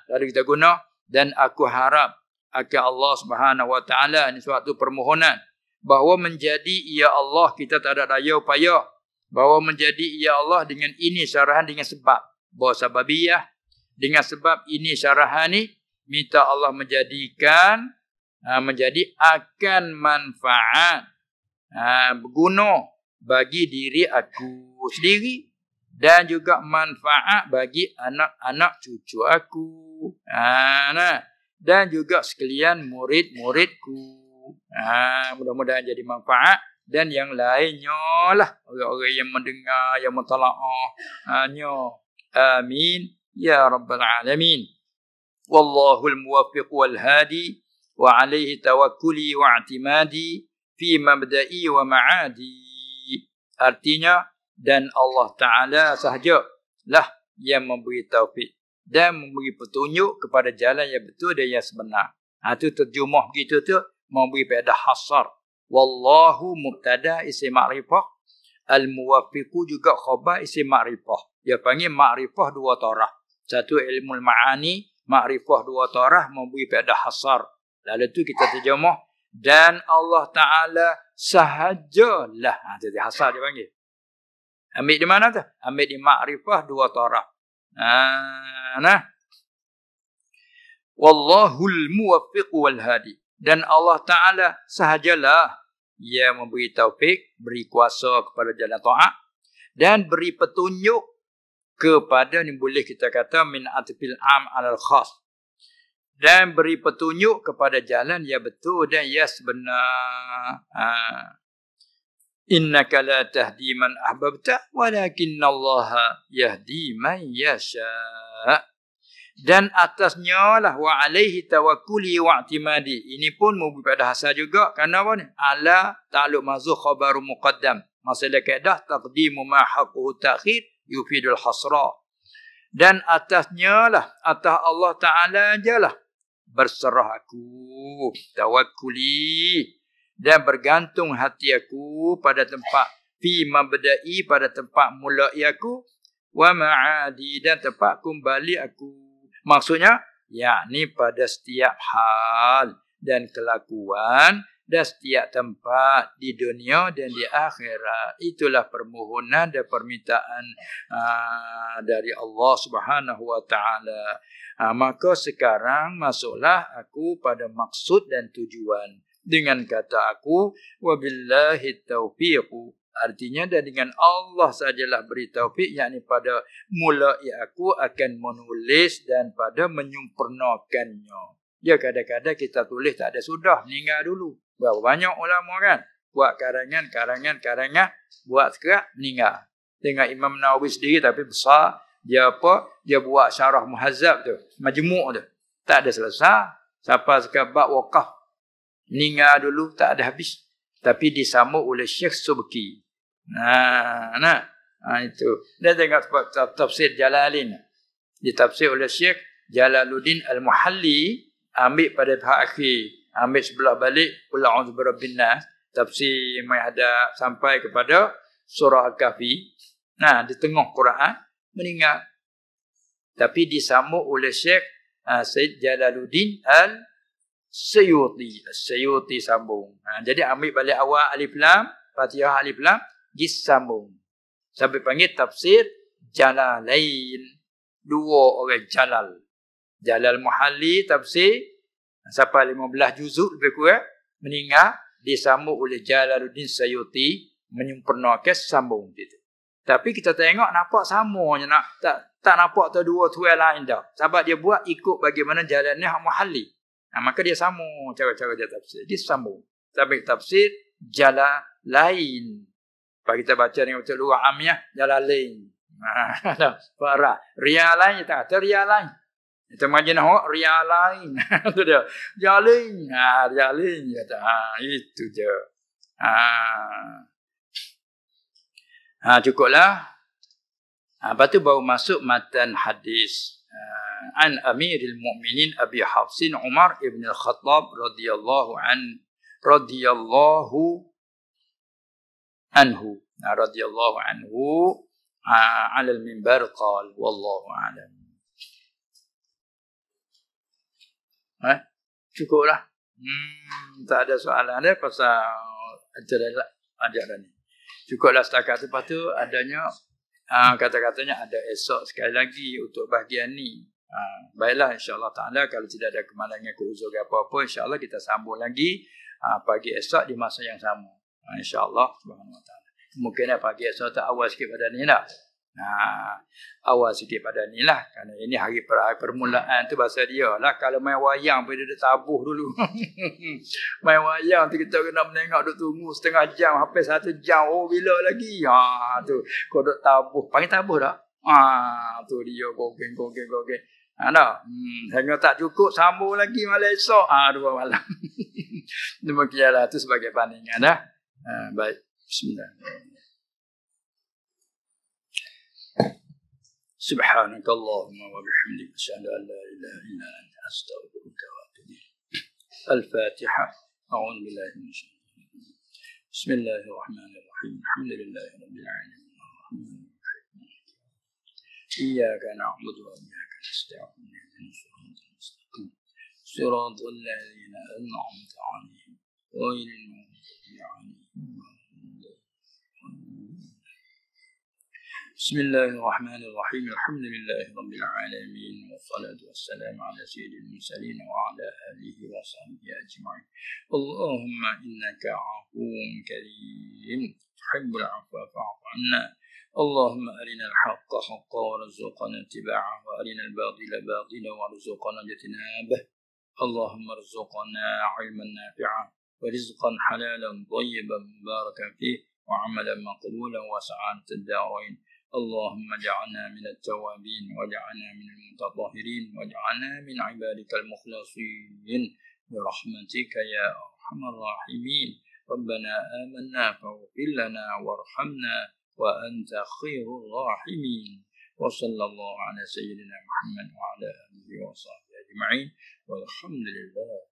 Tadi kita guna dan aku harap akan Allah Subhanahu wa taala ni suatu permohonan bahawa menjadi ya Allah kita tak ada daya upaya Bahawa menjadi ya Allah dengan ini syarahan dengan sebab. Bahawa sababiyah. Dengan sebab ini syarahan ni. Minta Allah menjadikan. Menjadi akan manfaat. Berguna bagi diri aku sendiri. Dan juga manfaat bagi anak-anak cucu aku. Dan juga sekalian murid-muridku. Mudah-mudahan jadi manfaat. Dan yang lainnya lah. Orang-orang yang mendengar, yang mentala'ah. Amin. Ya Rabbal Alamin. Wallahul muwaffiq wal hadi. Wa alaihi tawakkuli wa i'timadi. Fi mabda'i wa ma'adi. Artinya, dan Allah Ta'ala sahajalah yang memberi taufik. Dan memberi petunjuk kepada jalan yang betul dan yang sebenar. Itu terjemah begitu tu. Memberi pada hasar. Wallahu mubtada isim ma'rifah. Al-muwaffiqu juga khabar isim ma'rifah. Dia panggil ma'rifah dua taraf. Satu ilmu ma'ani. Ma'rifah dua taraf memberi pada hasar. Lalu tu kita terjemah. Dan Allah Ta'ala sahajalah. Jadi hasar dia panggil. Ambil di mana tu? Ambil di ma'rifah dua taraf. Wallahul muwaffiq wal hadi. Dan Allah Ta'ala sahajalah yang memberi taufik, beri kuasa kepada jalan ta'at dan beri petunjuk kepada, ni boleh kita kata min atfil am alal khas, dan beri petunjuk kepada jalan yang betul dan yang sebenar. Innaka la tahdi man ahbabta walakinallaha yahdi man yasha'. Dan atasnya lah wa alaihi tawakkuli wa i'timadi. Ini pun memberi pada hasar juga. Kerana apa ni? Ala ta'alluq mazuk khabaru muqaddam. Masalah kaedah taqdimu ma haqquhu ta'khir yufidul hasra. Dan atasnya lah, atas Allah Ta'ala je lah. Berserah aku, tawakkuli. Dan bergantung hati aku pada tempat fi mabda'i, pada tempat mulai aku. Wa ma'adi, dan tempat kembali aku. Maksudnya, yakni pada setiap hal dan kelakuan dan setiap tempat di dunia dan di akhirat. Itulah permohonan dan permintaan dari Allah Subhanahu Wa Taala. Maka sekarang masuklah aku pada maksud dan tujuan. Dengan kata aku, wabillahi taufiqu. Artinya dan dengan Allah sajalah beri taufik, yakni pada mulai aku akan menulis dan pada menyempurnakannya. Ya kadang-kadang kita tulis tak ada sudah, meninggal dulu. Berapa banyak ulama kan? Buat karangan, buat sekarang, meninggal. Tengok Imam Nawawi sendiri tapi besar. Dia apa? Dia buat syarah muhazzab tu, majmuk tu. Tak ada selesai. Sampai sekarang bab wakaf. Meninggal dulu, tak ada habis. Tapi disambung oleh Syekh Subki. Itu. Dan tengok tafsir Jalalain. Ditafsir oleh Syekh Jalaluddin Al-Muhalli. Ambil pada pihak akhir. Ambil sebelah balik. Qul a'udzu birabbin nas. Tafsir menghadap sampai kepada surah Al-Kahfi. Di tengah Quran. Meninggal. Tapi disambung oleh Syekh Syed Jalaluddin Al-Suyuti. Suyuti sambung. Jadi ambil balik awal alif lam. Fatihah alif lam. Disambung. Sampai panggil tafsir Jalalain. Dua orang Jalal. Jalal Muhalli tafsir. Sampai 15 juzuk lebih kurang. Meninggal. Disambung oleh Jalaluddin Suyuti. Menyempurnakan sambung gitu. Tapi kita tengok nampak samanya. Tak nampak tu dua tuan lain dah. Sebab dia buat ikut bagaimana jalannya Muhalli. Maka dia sambung cara-cara dia tafsir. Dia sambung. Sampai tafsir Jalalain. Kalau kita baca dengan betul luar amiyah, Jalalain. Farah. Rialain, tak kata rialain. Itu majinah awak, rialain. Itu dia. Jalalain. Jalalain. Itu je. Cukuplah. Lepas tu baru masuk matan hadis. An Amiril Mu'minin Abi Hafsin Umar ibn al-Khattab radhiyallahu anhu ala al-minbar qal wallahu a'lam. Cukuplah. Tak ada soalan ada pasal ajaran ni. Cukuplah setakat tu. Lepas tu adanya kata-katanya ada esok sekali lagi untuk bahagian ni. Baiklah, insyaAllah ta'ala kalau tidak ada kemalangan keuzur apa-apa, insyaAllah kita sambung lagi pagi esok di masa yang sama. InsyaAllah subhanahu wa ta'ala. Mungkin pagi esok tu awal sikit pada ni lah. Awal sikit pada ni lah. Kerana ini hari permulaan tu bahasa dia lah. Kalau main wayang pun dia tabuh dulu. Main wayang tu kita kena menengok, duk tunggu setengah jam, hampir 1 jam. Oh bila lagi? Tu kau duk tabuh. Panggil tabuh tak? Tu dia gogeng. Ada. Hingga tak cukup sambung lagi malam esok. 2 malam. Demikianlah tu sebagai bandingan dah. Baik. Bismillah. سبحانك اللهم وبحمدك أشهد أن لا إله إلا أنت أستغفرك وأتوب إليك. الفاتحة. أعوذ بالله من الشيطان الرجيم. بسم الله الرحمن الرحيم. الحمد لله رب العالمين الرحمن الرحيم. إياك نعبد وإياك نستعين اهدنا الصراط المستقيم صراط الذين أنعمت عليهم غير المغضوب عليهم. بسم الله الرحمن الرحيم. الحمد لله رب العالمين والصلاة والسلام على سيد المرسلين وعلى آله وصحبه أجمعين. اللهم إنك عفو كريم تحب العفو فاعف عنا. اللهم أرنا الحق حقا وارزقنا اتباعه وأرنا الباطل باطلا وارزقنا اجتنابه. اللهم ارزقنا علما نافعا ورزقا حلالا طيبا مباركا فيه وعملا مقبولا وسعادة الدارين. اللهم اجعلنا من التوابين واجعلنا من المتطهرين واجعلنا من عبادك المخلصين برحمتك يا أرحم الراحمين. ربنا آمنا فاغفر لنا وارحمنا وأنت خير الراحمين. وصلى الله على سيدنا محمد وعلى آله وصحبه أجمعين والحمد لله.